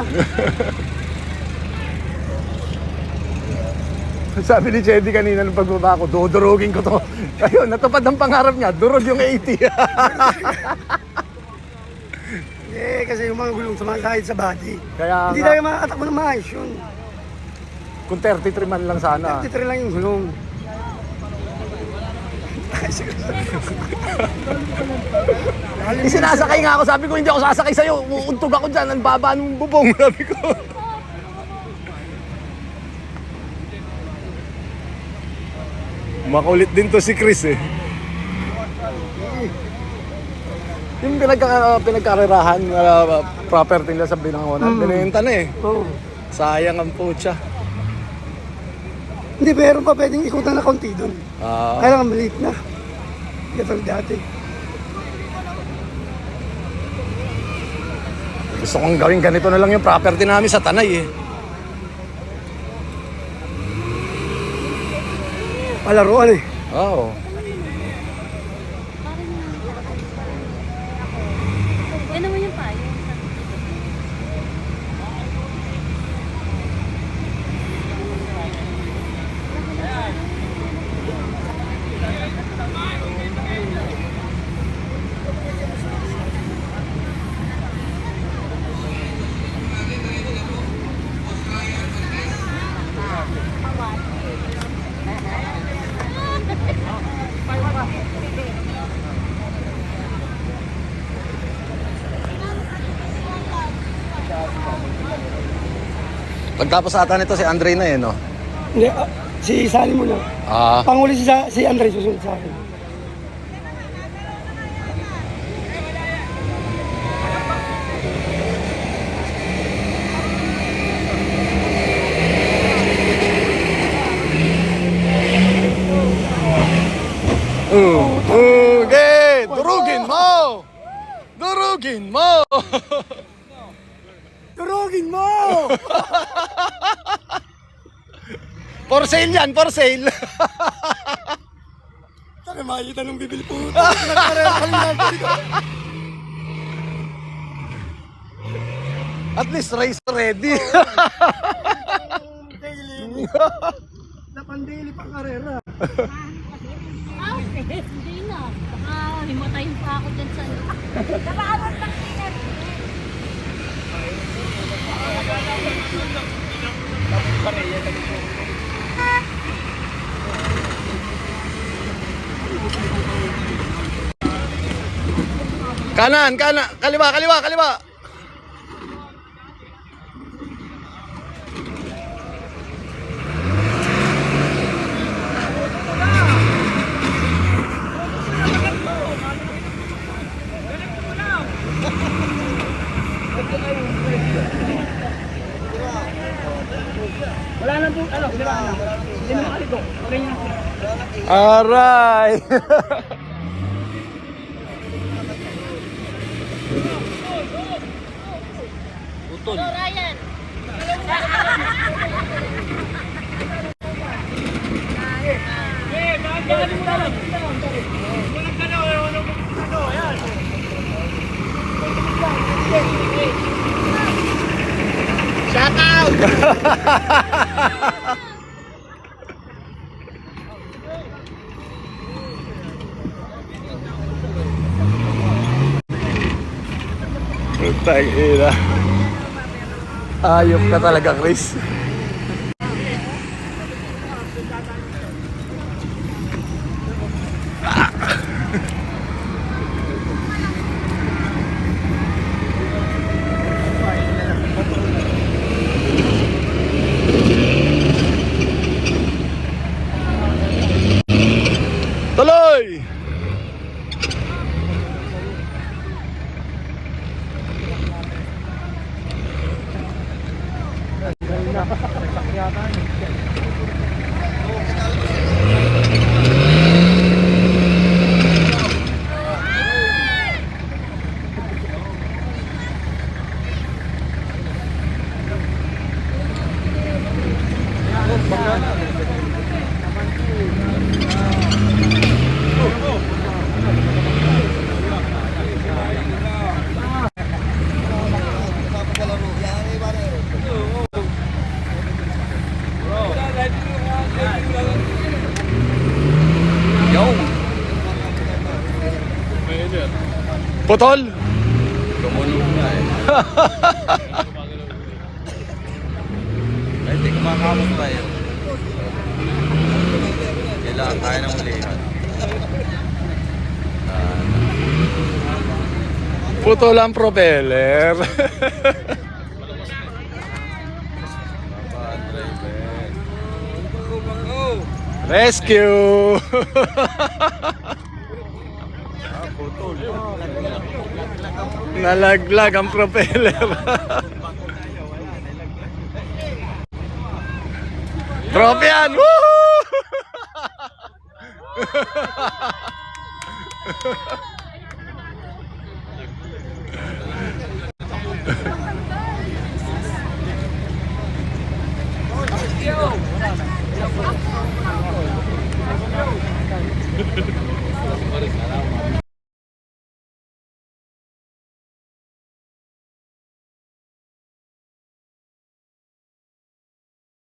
Sabi ni Chedi kanina nung pagbaba ko, dudurugin ko to. Ayun, natupad ang pangarap niya. Durog yung 80. Eh, kasi yung mga gulong sumasahid sa body. Kaya Hindi nga, tayo makakatakbo ng maayos yun. kung 33 man lang sana. 33 lang yung gulong. Sinasakay nga ako, sabi ko hindi ako sasakay sa'yo. Uuntog ako dyan, ang baba ng bubong, sabi ko. Makulit din to si Chris eh. Yung pinagkarerahan, property nila sa Binangonan, binenta na eh. Oo. Sayang ang putya. Hindi, meron pa pwedeng ikutan na konti doon. Ah, Kaya lang maliit na. Hindi katulad dati. gusto kong gawin ganito na lang yung property namin sa Tanay eh. Palaruan eh. Oo. Yan naman yung payo. Pagtapos ata nito si Andre na eh, no? Hindi, si Sally muna. Ah, Panguli si Andre susunod sa akin. Durugin mo! Durugin mo! For sale yan, for sale! Saka makikita nung bibili po. Nagkarera kami dito. At least race ready. Daily. Na pang-daily pang karera. Hindi na. Baka himatayin pa ako dyan sa... Nakaawan lang sinet. Kanan, kanan, kaliwa, kaliwa, kaliwa. Wala na po, ano, sila na. Hindi mo nakaligo. Okay na. Aray! So, Ryan. Shout out! Putang ina. Ayop ka talaga, Chris. Tuloy! Putol! Tumunog na eh. Ay, hindi kumakamot pa yun. Kailangan tayo ng ulihan. Putol ang propeller. Rescue! Nalaglag ang propeller. Trophy yan! Woohoo!